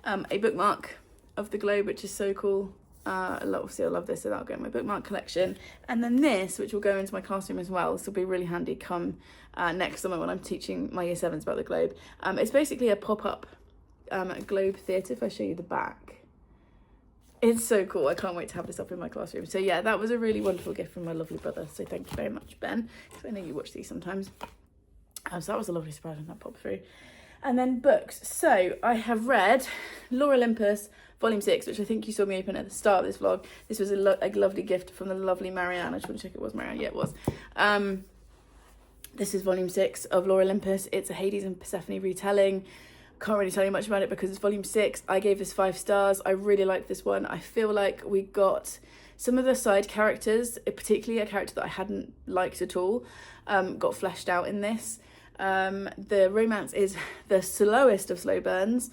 A bookmark of the Globe, which is so cool. Obviously I love this, so that'll go in my bookmark collection. And then this, which will go into my classroom as well. This will be really handy come next summer when I'm teaching my year 7s about the Globe. It's basically a pop-up Globe theatre. If I show you the back, it's so cool. I can't wait to have this up in my classroom. So yeah, that was a really wonderful gift from my lovely brother. So thank you very much, Ben, because I know you watch these sometimes. So that was a lovely surprise when that popped through. And then books. So I have read Lore Olympus Volume 6, which I think you saw me open at the start of this vlog. This was a lovely gift from the lovely Marianne. I just want to check it was Marianne. Yeah, it was. This is Volume 6 of Lore Olympus. It's a Hades and Persephone retelling. Can't really tell you much about it because it's Volume 6. I gave this 5 stars. I really liked this one. I feel like we got some of the side characters, particularly a character that I hadn't liked at all, got fleshed out in this. The romance is the slowest of slow burns,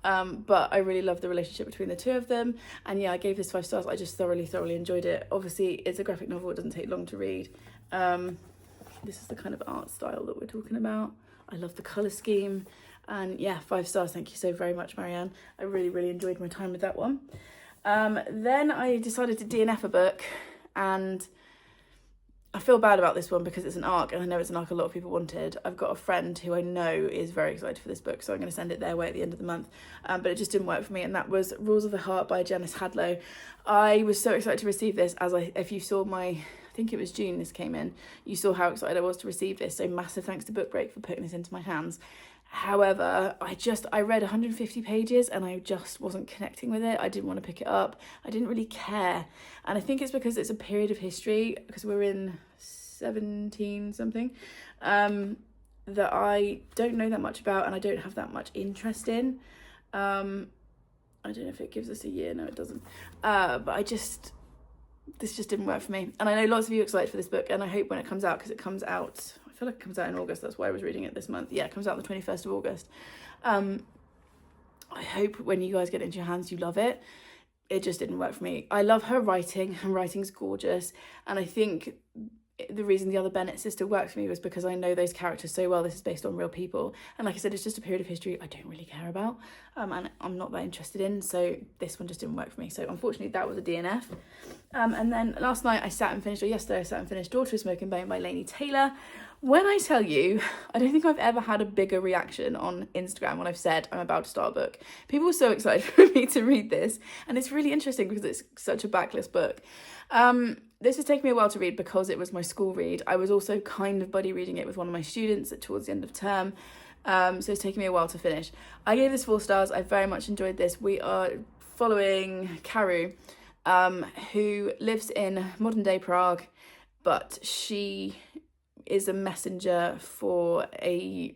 but I really love the relationship between the two of them. And yeah, I gave this 5 stars. I just thoroughly enjoyed it. Obviously it's a graphic novel, it doesn't take long to read. This is the kind of art style that we're talking about. I love the colour scheme, and yeah, 5 stars. Thank you so very much, Marianne. I really enjoyed my time with that one. Then I decided to DNF a book, and I feel bad about this one because it's an ARC, and I know it's an ARC a lot of people wanted. I've got a friend who I know is very excited for this book, so I'm going to send it their way at the end of the month. But it just didn't work for me, and that was Rules of the Heart by Janice Hadlow. I was so excited to receive this, if you saw I think it was June this came in, you saw how excited I was to receive this, so massive thanks to Book Break for putting this into my hands. However, I read 150 pages and I just wasn't connecting with it. I didn't want to pick it up. I didn't really care. And I think it's because it's a period of history, because we're in 17 something, that I don't know that much about and I don't have that much interest in. I don't know if it gives us a year. No, it doesn't. But this just didn't work for me. And I know lots of you are excited for this book, and I hope when it comes out, because it comes out, I feel like it comes out in August, that's why I was reading it this month. Yeah, it comes out the 21st of August. I hope when you guys get it into your hands, you love it. It just didn't work for me. I love her writing. Her writing's gorgeous. And I think the reason the other Bennett sister worked for me was because I know those characters so well. This is based on real people. And like I said, it's just a period of history I don't really care about. And I'm not that interested in. So this one just didn't work for me. So unfortunately, that was a DNF. And then last night yesterday I sat and finished Daughter of Smoke and Bone by Laini Taylor. When I tell you, I don't think I've ever had a bigger reaction on Instagram when I've said I'm about to start a book. People were so excited for me to read this, and it's really interesting because it's such a backlist book. This has taken me a while to read because it was my school read. I was also kind of buddy reading it with one of my students towards the end of term, so it's taken me a while to finish. I gave this 4 stars. I very much enjoyed this. We are following Karu, who lives in modern day Prague, but she is a messenger for a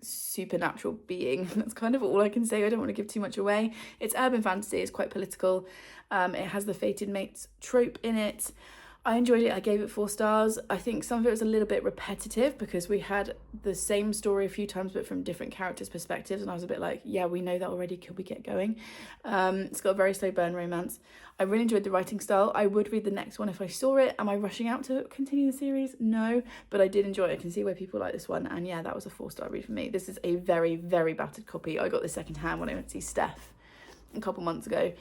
supernatural being. That's kind of all I can say. I don't want to give too much away. It's urban fantasy, it's quite political. It has the fated mates trope in it. I enjoyed it. I gave it 4 stars. I think some of it was a little bit repetitive because we had the same story a few times but from different characters' perspectives, and I was a bit like, yeah, we know that already, could we get going? It's got a very slow burn romance. I really enjoyed the writing style. I would read the next one if I saw it. Am I rushing out to continue the series? No, but I did enjoy it. I can see why people like this one, and yeah, that was a 4-star read for me. This is a very, very battered copy. I got this second hand when I went to see Steph a couple months ago,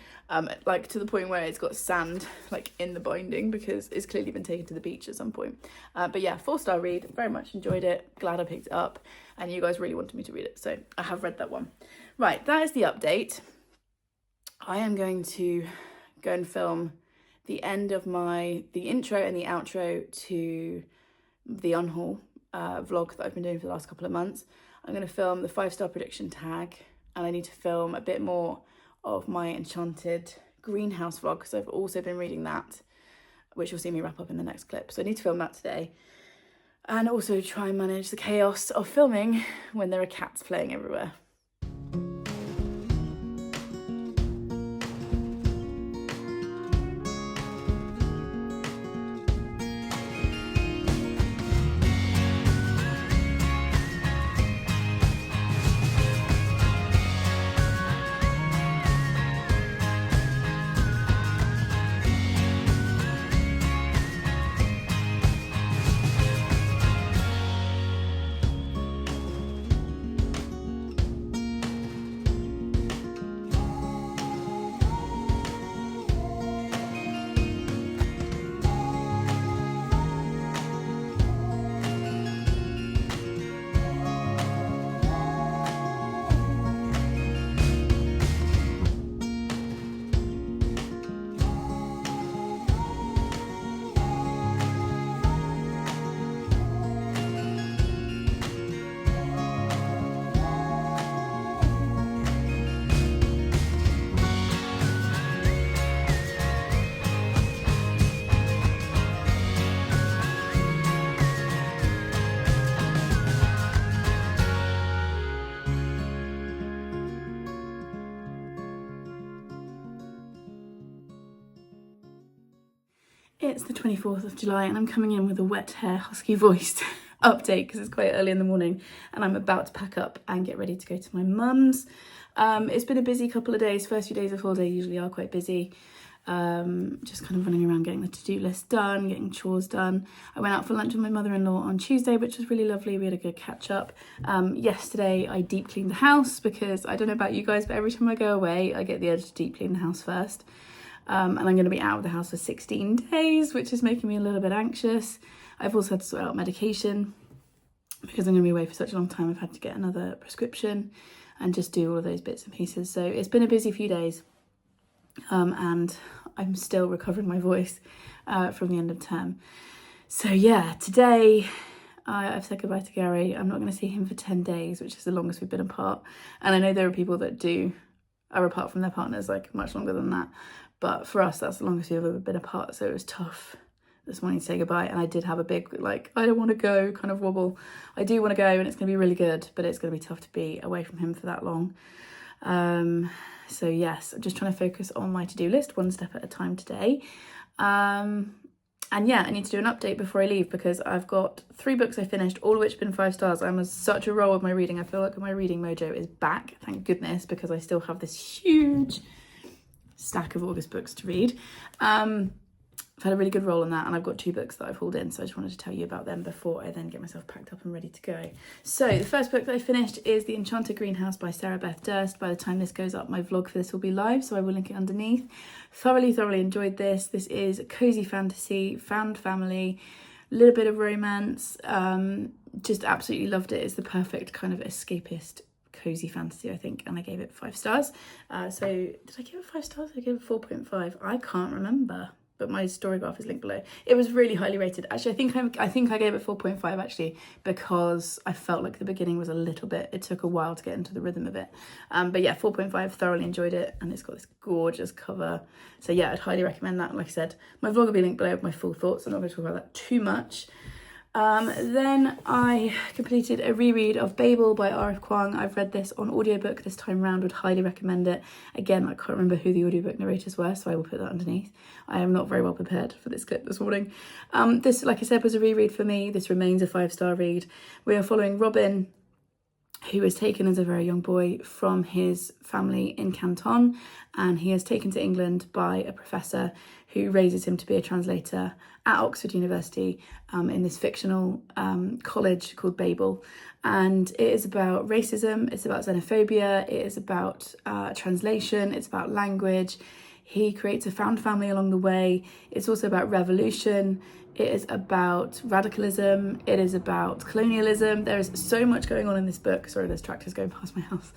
like to the point where it's got sand like in the binding because it's clearly been taken to the beach at some point. But yeah, 4-star read, very much enjoyed it, glad I picked it up, and you guys really wanted me to read it, so I have read that one. Right, that is the update. I am going to go and film the end of the intro and the outro to the Unhaul vlog that I've been doing for the last couple of months. I'm going to film the 5-star prediction tag, and I need to film a bit more of my Enchanted greenhouse vlog because I've also been reading that, which you'll see me wrap up in the next clip. So I need to film that today, and also try and manage the chaos of filming when there are cats playing everywhere. It's the 24th of July and I'm coming in with a wet hair, husky voiced update because it's quite early in the morning and I'm about to pack up and get ready to go to my mum's. It's been a busy couple of days. First few days of holiday usually are quite busy. Just kind of running around getting the to-do list done, getting chores done. I went out for lunch with my mother-in-law on Tuesday, which was really lovely. We had a good catch up. Yesterday I deep cleaned the house because I don't know about you guys, but every time I go away I get the urge to deep clean the house first. And I'm going to be out of the house for 16 days, which is making me a little bit anxious. I've also had to sort out medication because I'm going to be away for such a long time. I've had to get another prescription and just do all of those bits and pieces. So it's been a busy few days, and I'm still recovering my voice from the end of term. So yeah, today I've said goodbye to Gary. I'm not going to see him for 10 days, which is the longest we've been apart. And I know there are people that are apart from their partners like much longer than that. But for us, that's the longest we've ever been apart. So it was tough this morning to say goodbye. And I did have a big, like, I don't want to go kind of wobble. I do want to go and it's going to be really good, but it's going to be tough to be away from him for that long. So yes, I'm just trying to focus on my to-do list one step at a time today. And yeah, I need to do an update before I leave because I've got 3 books I finished, all of which have been 5 stars. I'm on such a roll with my reading. I feel like my reading mojo is back, thank goodness, because I still have this huge stack of August books to read. I've had a really good roll on that, and I've got 2 books that I've hauled in, so I just wanted to tell you about them before I then get myself packed up and ready to go. So the first book that I finished is The Enchanted Greenhouse by Sarah Beth Durst. By the time this goes up, my vlog for this will be live, so I will link it underneath. Thoroughly enjoyed this. This is cozy fantasy, found family, a little bit of romance. Just absolutely loved it. It's the perfect kind of escapist cozy fantasy, I think, and I gave it 5 stars. So did I give it 5 stars? I gave it 4.5. I can't remember, but my StoryGraph is linked below. It was really highly rated. Actually, I think I gave it 4.5 actually because I felt like the beginning was a little bit, it took a while to get into the rhythm of it. But yeah, 4.5, thoroughly enjoyed it, and it's got this gorgeous cover. So yeah, I'd highly recommend that. Like I said, my vlog will be linked below with my full thoughts. I'm not going to talk about that too much. Then I completed a reread of Babel by R.F. Kuang. I've read this on audiobook this time round, would highly recommend it. Again, I can't remember who the audiobook narrators were, so I will put that underneath. I am not very well prepared for this clip this morning. This, like I said, was a reread for me. This remains a 5-star read. We are following Robin, who was taken as a very young boy from his family in Canton, and he is taken to England by a professor who raises him to be a translator at Oxford University in this fictional college called Babel. And it is about racism, it's about xenophobia, it is about translation, it's about language. He creates a found family along the way. It's also about revolution. It is about radicalism. It is about colonialism. There is so much going on in this book. Sorry, there's tractors going past my house.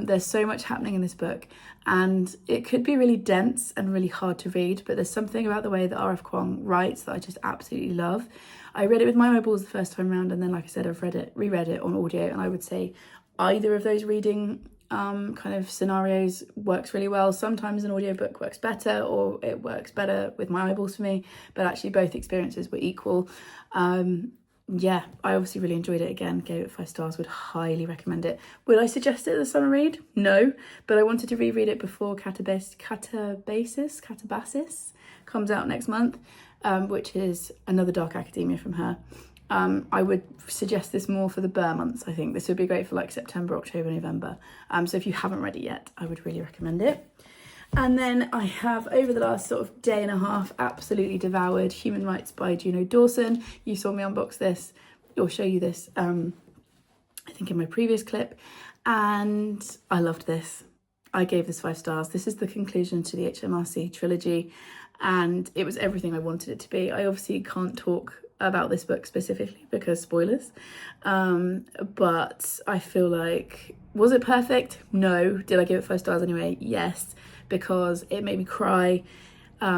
There's so much happening in this book, and it could be really dense and really hard to read, but there's something about the way that R.F. Kuang writes that I just absolutely love. I read it with my eyeballs the first time round, and then, like I said, I've reread it on audio, and I would say either of those reading kind of scenarios works really well. Sometimes an audiobook works better, or it works better with my eyeballs for me, but actually both experiences were equal. Yeah, I obviously really enjoyed it. Again, gave it 5 stars, would highly recommend it. Would I suggest it as a summer read? No, but I wanted to reread it before Catabasis comes out next month, which is another dark academia from her. I would suggest this more for the Burr months. I think this would be great for like September, October, November. So if you haven't read it yet, I would really recommend it. And then I have, over the last sort of day and a half, absolutely devoured Human Rights by Juno Dawson. You saw me unbox this, or show you this, I think in my previous clip. And I loved this. I gave this 5 stars. This is the conclusion to the HMRC trilogy, and it was everything I wanted it to be. I obviously can't talk about this book specifically because spoilers, but I feel like, was it perfect? No. Did I give it 5 stars anyway? Yes, because it made me cry.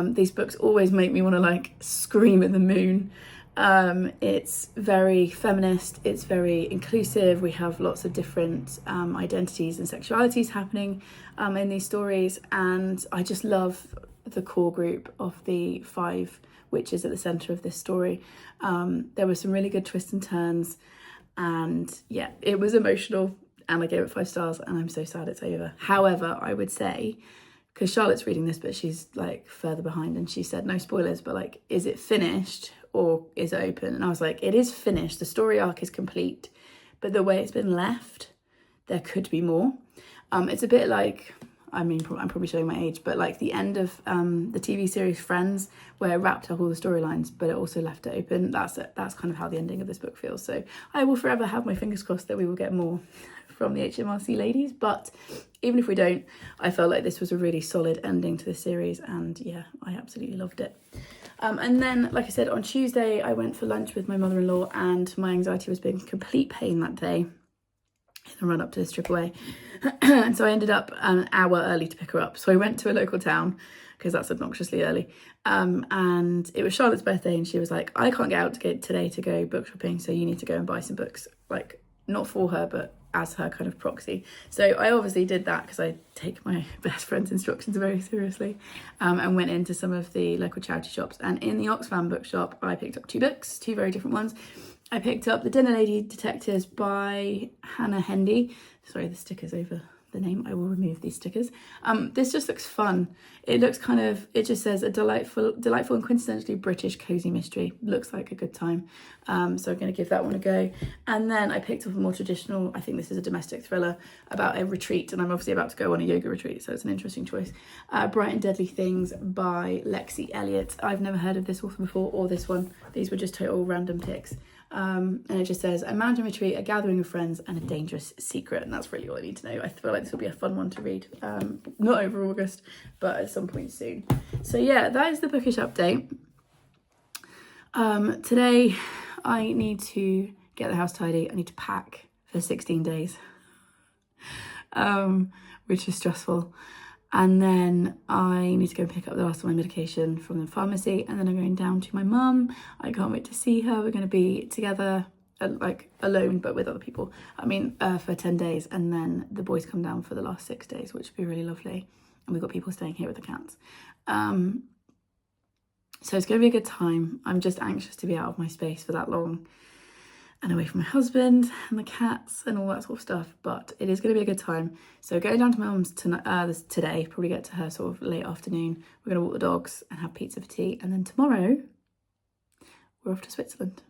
These books always make me want to like scream at the moon. It's very feminist, it's very inclusive. We have lots of different identities and sexualities happening in these stories, and I just love the core group of the 5 witches at the centre of this story. There were some really good twists and turns, and yeah, it was emotional, and I gave it 5 stars, and I'm so sad it's over. However, I would say, because Charlotte's reading this, but she's like further behind, and she said no spoilers, but like, is it finished or is it open? And I was like, it is finished, the story arc is complete, but the way it's been left, there could be more. It's a bit like, I mean, I'm probably showing my age, but like the end of the TV series Friends, where it wrapped up all the storylines, but it also left it open. That's kind of how the ending of this book feels. So I will forever have my fingers crossed that we will get more from the HMRC ladies. But even if we don't, I felt like this was a really solid ending to the series, and yeah, I absolutely loved it. And then, like I said, on Tuesday, I went for lunch with my mother-in-law, and my anxiety was being complete pain that day in the run up to this trip away. And so I ended up an hour early to pick her up. So I went to a local town, because that's obnoxiously early. And it was Charlotte's birthday, and she was like, I can't get out today to go book shopping, so you need to go and buy some books, like not for her, but as her kind of proxy. So I obviously did that because I take my best friend's instructions very seriously, and went into some of the local charity shops. And in the Oxfam bookshop, I picked up 2 books, 2 very different ones. I picked up The Dinner Lady Detectives by Hannah Hendy. Sorry, the sticker's over the name. I will remove these stickers. This just looks fun. It looks kind of, it just says a delightful and quintessentially British cozy mystery. Looks like a good time. So I'm going to give that one a go. And then I picked up a more traditional, I think this is a domestic thriller about a retreat, and I'm obviously about to go on a yoga retreat, so it's an interesting choice. Bright and Deadly Things by Lexi Elliott. I've never heard of this author before, or this one. These were just total random picks. And it just says a mountain retreat, a gathering of friends, and a dangerous secret. And that's really all I need to know. I feel like this will be a fun one to read. Not over August, but at some point soon. So yeah, that is the bookish update. Today I need to get the house tidy. I need to pack for 16 days, which is stressful. And then I need to go and pick up the last of my medication from the pharmacy, and then I'm going down to my mum. I can't wait to see her. We're going to be together, like alone, but with other people. I mean, for 10 days, and then the boys come down for the last 6 days, which would be really lovely. And we've got people staying here with the cats. So it's going to be a good time. I'm just anxious to be out of my space for that long and away from my husband and the cats and all that sort of stuff, but it is going to be a good time. So going down to my mum's today, probably get to her sort of late afternoon. We're going to walk the dogs and have pizza for tea, and then tomorrow we're off to Switzerland.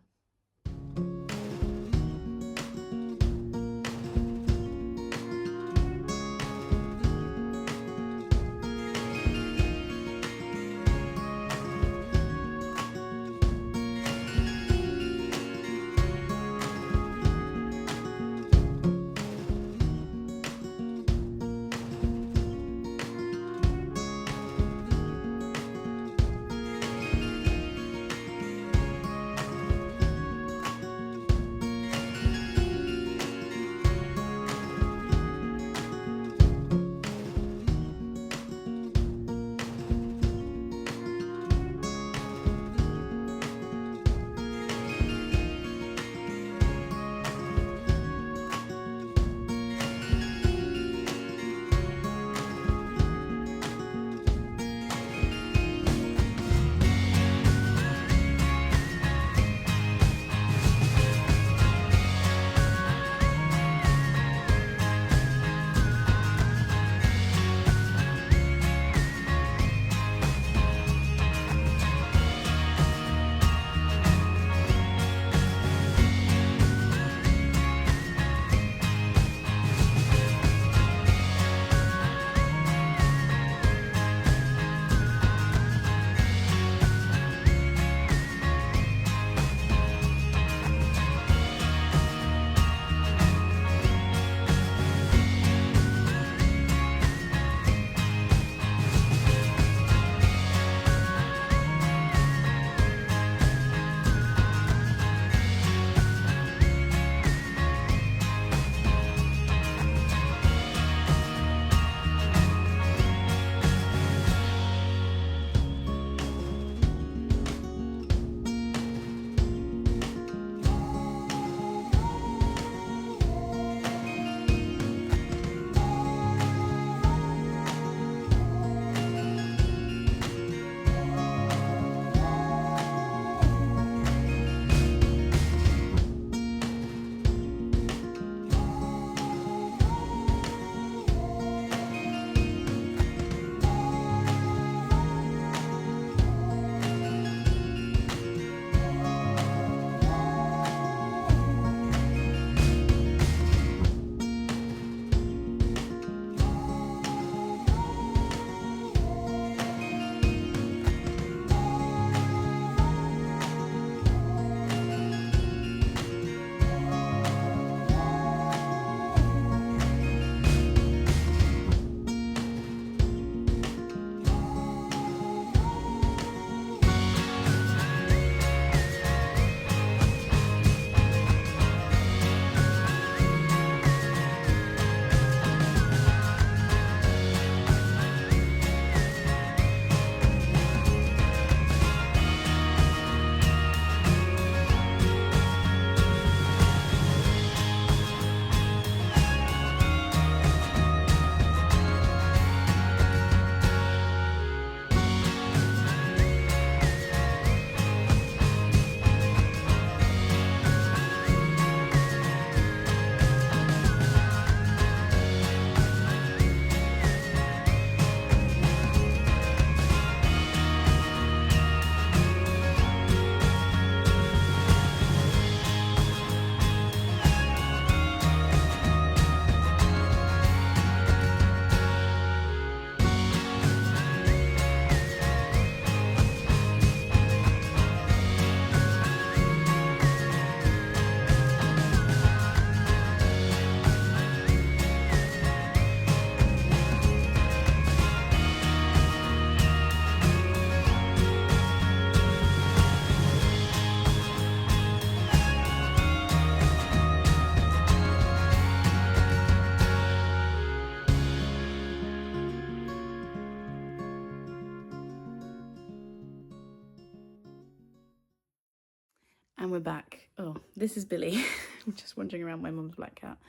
And we're back. Oh, this is Billy. I'm just wandering around my mum's black cat.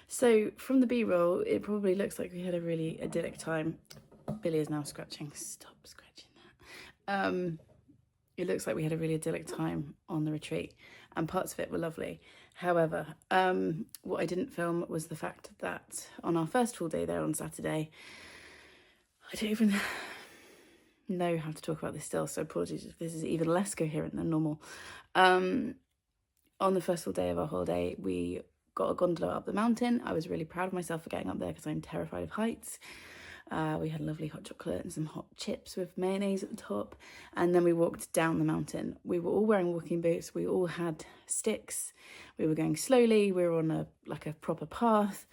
So from the B-roll, it probably looks like we had a really idyllic time. Billy is now scratching. Stop scratching that. it looks like we had a really idyllic time on the retreat, and parts of it were lovely. However, what I didn't film was the fact that on our first full day there on Saturday, I don't even know how to talk about this still, so apologies if this is even less coherent than normal. On the first full day of our holiday, we got a gondola up the mountain. I was really proud of myself for getting up there because I'm terrified of heights. We had lovely hot chocolate and some hot chips with mayonnaise at the top, and then we walked down the mountain. We were all wearing walking boots, we all had sticks, we were going slowly, we were on a proper path,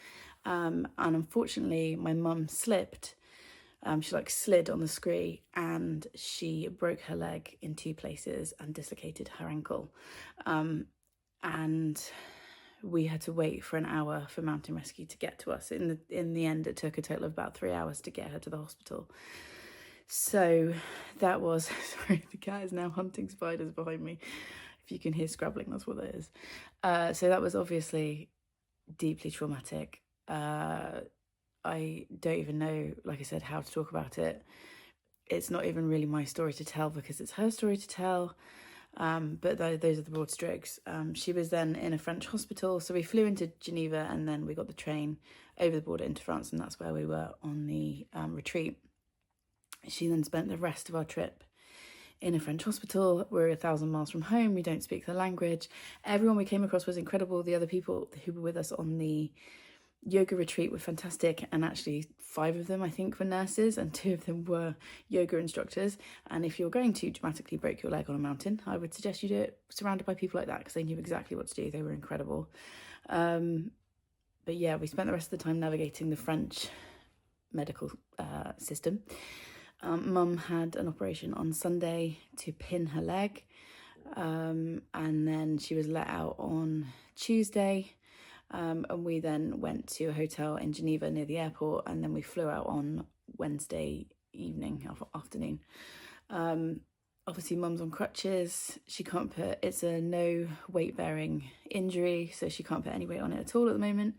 and unfortunately my mum slipped. She slid on the scree and she broke her leg in 2 places and dislocated her ankle, and we had to wait for an hour for mountain rescue to get to us. In the end, it took a total of about 3 hours to get her to the hospital. So that was, sorry, the cat is now hunting spiders behind me. If you can hear scrabbling, that's what that is. So that was obviously deeply traumatic. I don't even know, like I said, how to talk about it. It's not even really my story to tell because it's her story to tell. But those are the broad strokes. She was then in a French hospital, so we flew into Geneva and then we got the train over the border into France, and that's where we were on the retreat. She then spent the rest of our trip in a French hospital. We're 1,000 miles from home, we don't speak the language. Everyone we came across was incredible. The other people who were with us on the yoga retreat were fantastic, and actually 5 of them I think were nurses and 2 of them were yoga instructors. And if you're going to dramatically break your leg on a mountain, I would suggest you do it surrounded by people like that because they knew exactly what to do. They were incredible. But yeah, we spent the rest of the time navigating the French medical system. Mum had an operation on Sunday to pin her leg, and then she was let out on Tuesday. And we then went to a hotel in Geneva near the airport, and then we flew out on Wednesday afternoon. Obviously Mum's on crutches. She can't it's a no weight bearing injury, so she can't put any weight on it at all at the moment.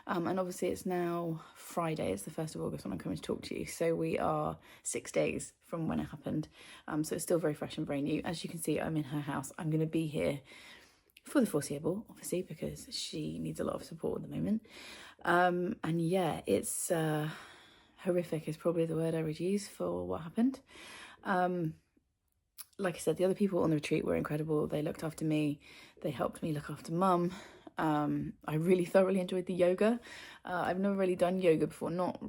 And obviously it's now Friday, it's the 1st of August when I'm coming to talk to you, so we are 6 days from when it happened. So it's still very fresh and very new. As you can see, I'm in her house. I'm going to be here for the foreseeable, obviously, because she needs a lot of support at the moment. And yeah, it's horrific is probably the word I would use for what happened. Like I said, the other people on the retreat were incredible. They looked after me, they helped me look after Mum. I really thoroughly enjoyed the yoga. I've never really done yoga before, not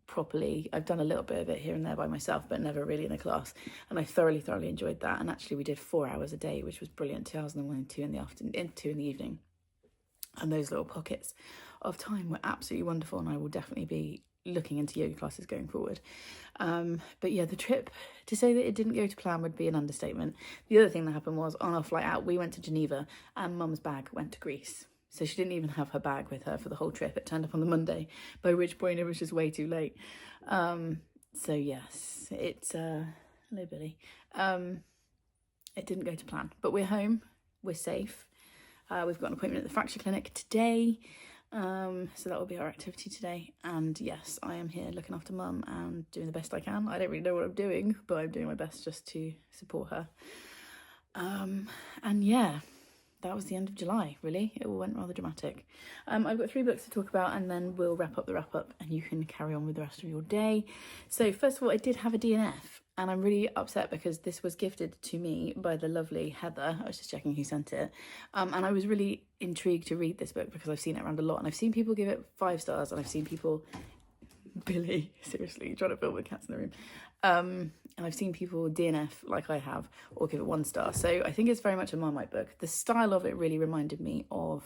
properly. I've done a little bit of it here and there by myself, but never really in a class, and I thoroughly enjoyed that. And actually we did 4 hours a day, which was brilliant. 2 hours in the morning, 2 in the afternoon, 2 in the evening, and those little pockets of time were absolutely wonderful, and I will definitely be looking into yoga classes going forward. But yeah, the trip, to say that it didn't go to plan would be an understatement. The other thing that happened was on our flight out, we went to Geneva and Mum's bag went to Greece. So she didn't even have her bag with her for the whole trip. It turned up on the Monday, by which point it was just way too late. So yes, it's hello Billy. It didn't go to plan, but we're home, we're safe. We've got an appointment at the fracture clinic today. So that will be our activity today. And yes, I am here looking after Mum and doing the best I can. I don't really know what I'm doing, but I'm doing my best just to support her. And yeah, that was the end of July, really. It all went rather dramatic. I've got 3 books to talk about, and then we'll wrap up the wrap-up and you can carry on with the rest of your day. So first of all, I did have a DNF, and I'm really upset because this was gifted to me by the lovely Heather. I was just checking who sent it. And I was really intrigued to read this book because I've seen it around a lot, and I've seen people give it 5 stars, and I've seen people... Billy, seriously, trying to film with cats in the room. And I've seen people DNF like I have, or give it 1 star. So I think it's very much a Marmite book. The style of it really reminded me of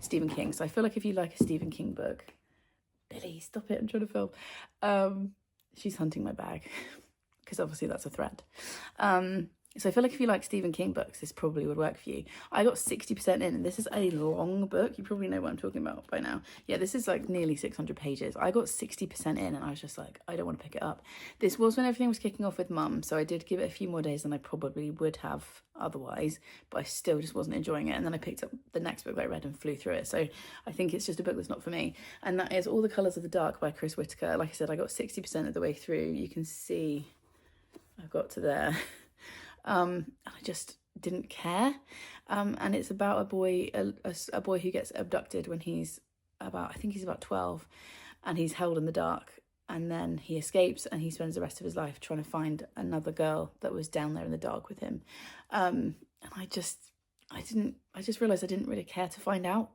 Stephen King. So I feel like if you like a Stephen King book... Billy, stop it, I'm trying to film. She's hunting my bag, because obviously that's a threat. So I feel like if you like Stephen King books, this probably would work for you. I got 60% in, and this is a long book. You probably know what I'm talking about by now. Yeah, this is like nearly 600 pages. I got 60% in, and I was just like, I don't want to pick it up. This was when everything was kicking off with Mum, so I did give it a few more days than I probably would have otherwise, but I still just wasn't enjoying it. And then I picked up the next book I read and flew through it. So I think it's just a book that's not for me. And that is All the Colours of the Dark by Chris Whitaker. Like I said, I got 60% of the way through. You can see I've got to there. I just didn't care. And it's about a boy who gets abducted when he's I think he's about 12, and he's held in the dark, and then he escapes and he spends the rest of his life trying to find another girl that was down there in the dark with him. And I just realised I didn't really care to find out.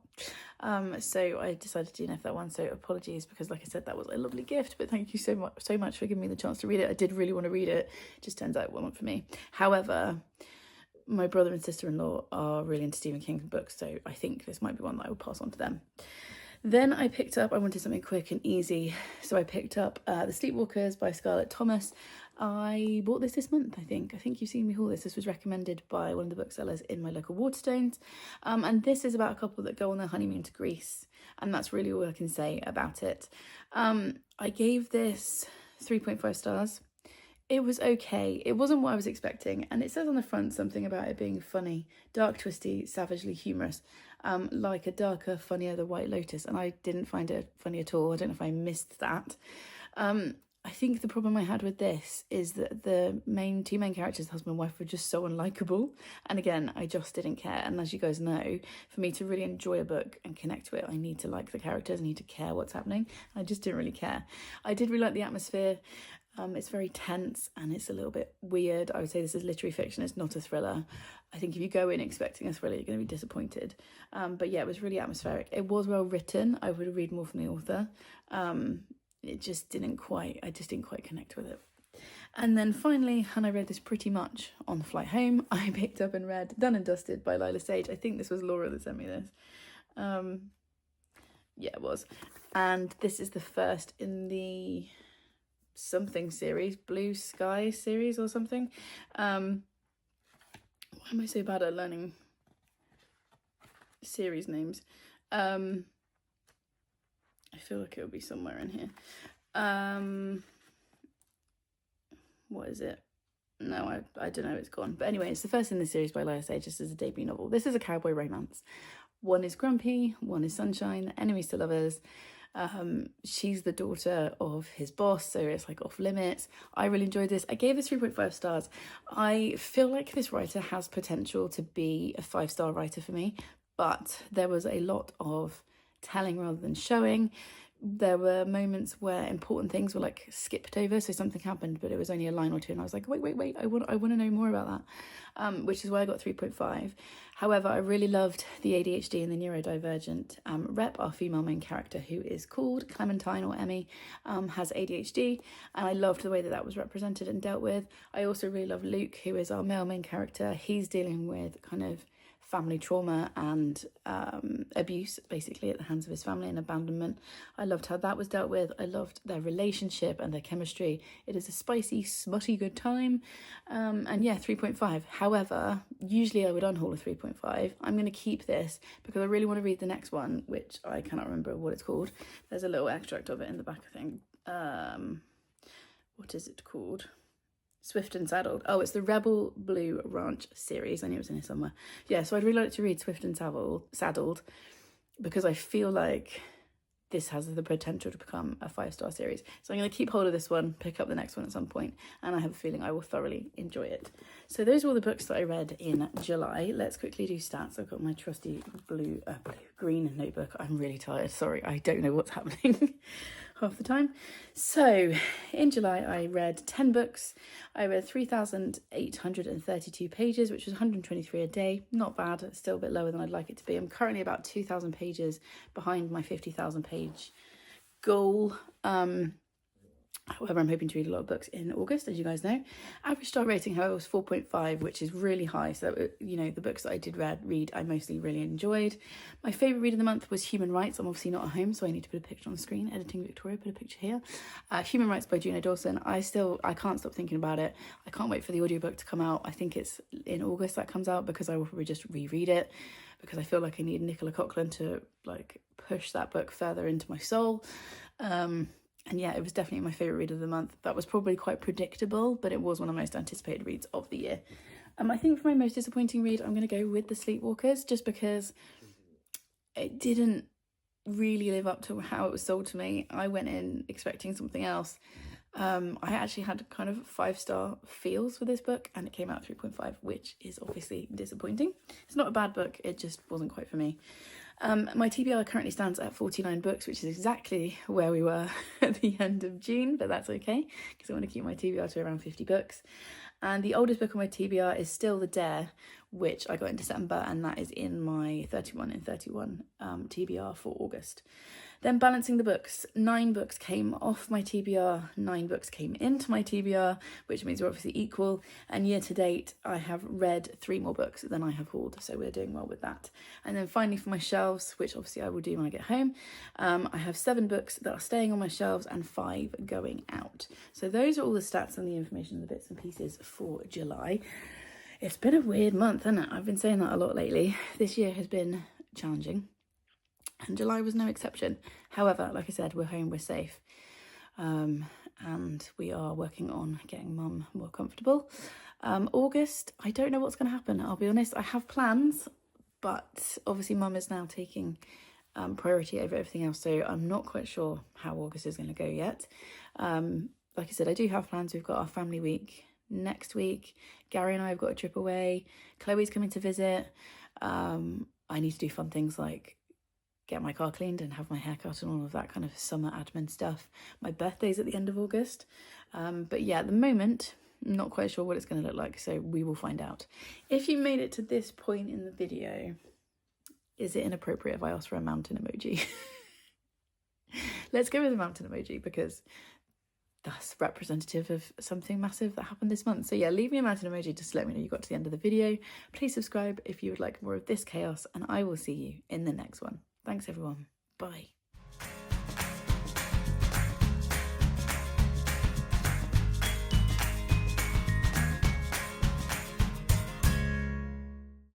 So I decided to DNF that one. So apologies, because like I said, that was a lovely gift, but thank you so much for giving me the chance to read it. I did really want to read it. It just turns out it wasn't for me. However, my brother and sister-in-law are really into Stephen King books, so I think this might be one that I would pass on to them. Then I wanted something quick and easy, so I picked up The Sleepwalkers by Scarlett Thomas. I bought this month, I think. I think you've seen me haul this. This was recommended by one of the booksellers in my local Waterstones. And this is about a couple that go on their honeymoon to Greece, and that's really all I can say about it. I gave this 3.5 stars. It was okay. It wasn't what I was expecting, and it says on the front something about it being funny, dark, twisty, savagely humorous, like a darker, funnier The White Lotus, and I didn't find it funny at all. I don't know if I missed that. I think the problem I had with this is that the two main characters, husband and wife, were just so unlikable, and again, I just didn't care. And as you guys know, for me to really enjoy a book and connect to it, I need to like the characters, I need to care what's happening. I just didn't really care. I did really like the atmosphere. It's very tense and it's a little bit weird. I would say this is literary fiction, it's not a thriller. I think if you go in expecting a thriller, you're going to be disappointed. But yeah, it was really atmospheric. It was well written. I would read more from the author. I just didn't quite connect with it. And then finally, and I read this pretty much on the flight home, I picked up and read Done and Dusted by Lila Sage. I think this was Laura that sent me this. Yeah, it was. And this is the first in the something series, Blue Sky series or something. Why am I so bad at learning series names? I feel like it will be somewhere in here. What is it? No, I don't know, it's gone. But anyway, it's the first in the series by Lila Sage. This is a debut novel. This is a cowboy romance. One is grumpy, one is sunshine, enemies to lovers. She's the daughter of his boss, so it's like off limits. I really enjoyed this. I gave this 3.5 stars. I feel like this writer has potential to be a 5-star writer for me, but there was a lot of telling rather than showing. There were moments where important things were like skipped over, so something happened but it was only a line or two, and I was like, wait, I want to know more about that, which is why I got 3.5. However, I really loved the ADHD and the neurodivergent rep. Our female main character, who is called Clementine or Emmy, has ADHD, and I loved the way that was represented and dealt with. I also really love Luke, who is our male main character. He's dealing with kind of family trauma and abuse, basically, at the hands of his family and abandonment. I loved how that was dealt with. I loved their relationship and their chemistry. It is a spicy, smutty good time. And yeah, 3.5. However, usually I would unhaul a 3.5. I'm going to keep this because I really want to read the next one, which I cannot remember what it's called. There's a little extract of it in the back, I think. What is it called? Swift and Saddled. Oh, it's the Rebel Blue Ranch series. I knew it was in here somewhere. Yeah, so I'd really like to read Swift and Saddled because I feel like this has the potential to become a 5-star series. So I'm going to keep hold of this one, pick up the next one at some point, and I have a feeling I will thoroughly enjoy it. So those are all the books that I read in July. Let's quickly do stats. I've got my trusty green notebook. I'm really tired. Sorry, I don't know what's happening half the time. So in July, I read 10 books. I read 3,832 pages, which was 123 a day. Not bad. It's still a bit lower than I'd like it to be. I'm currently about 2,000 pages behind my 50,000 page goal. However, I'm hoping to read a lot of books in August, as you guys know. Average star rating, however, was 4.5, which is really high. So, you know, the books that I did read, I mostly really enjoyed. My favourite read of the month was Human Rights. I'm obviously not at home, so I need to put a picture on the screen. Editing Victoria, put a picture here. Human Rights by Juno Dawson. I can't stop thinking about it. I can't wait for the audiobook to come out. I think it's in August that comes out, because I will probably just reread it, because I feel like I need Nicola Coughlan to, like, push that book further into my soul. And yeah, it was definitely my favourite read of the month. That was probably quite predictable, but it was one of the most anticipated reads of the year. I think for my most disappointing read, I'm going to go with The Sleepwalkers, just because it didn't really live up to how it was sold to me. I went in expecting something else. I actually had kind of 5-star feels for this book and it came out 3.5, which is obviously disappointing. It's not a bad book, it just wasn't quite for me. My TBR currently stands at 49 books, which is exactly where we were at the end of June, but that's okay because I want to keep my TBR to around 50 books. And the oldest book on my TBR is still The Dare, which I got in December, and that is in my 31 in 31 TBR for August. Then balancing the books, 9 books came off my TBR, 9 books came into my TBR, which means we're obviously equal. And year to date, I have read 3 more books than I have hauled, so we're doing well with that. And then finally for my shelves, which obviously I will do when I get home, I have 7 books that are staying on my shelves and 5 going out. So those are all the stats and the information, the bits and pieces for July. It's been a weird month, hasn't it? I've been saying that a lot lately. This year has been challenging. And July was no exception. However, like I said, we're home, we're safe. And we are working on getting mum more comfortable. August, I don't know what's going to happen. I'll be honest, I have plans, but obviously mum is now taking priority over everything else. So I'm not quite sure how August is going to go yet. Like I said, I do have plans. We've got our family week next week. Gary and I have got a trip away. Chloe's coming to visit. I need to do fun things like get my car cleaned and have my hair cut and all of that kind of summer admin stuff. My birthday's at the end of August. But yeah, at the moment, I'm not quite sure what it's going to look like, so we will find out. If you made it to this point in the video, is it inappropriate if I ask for a mountain emoji? Let's go with the mountain emoji because that's representative of something massive that happened this month. So yeah, leave me a mountain emoji just to let me know you got to the end of the video. Please subscribe if you would like more of this chaos, and I will see you in the next one. Thanks everyone. Bye.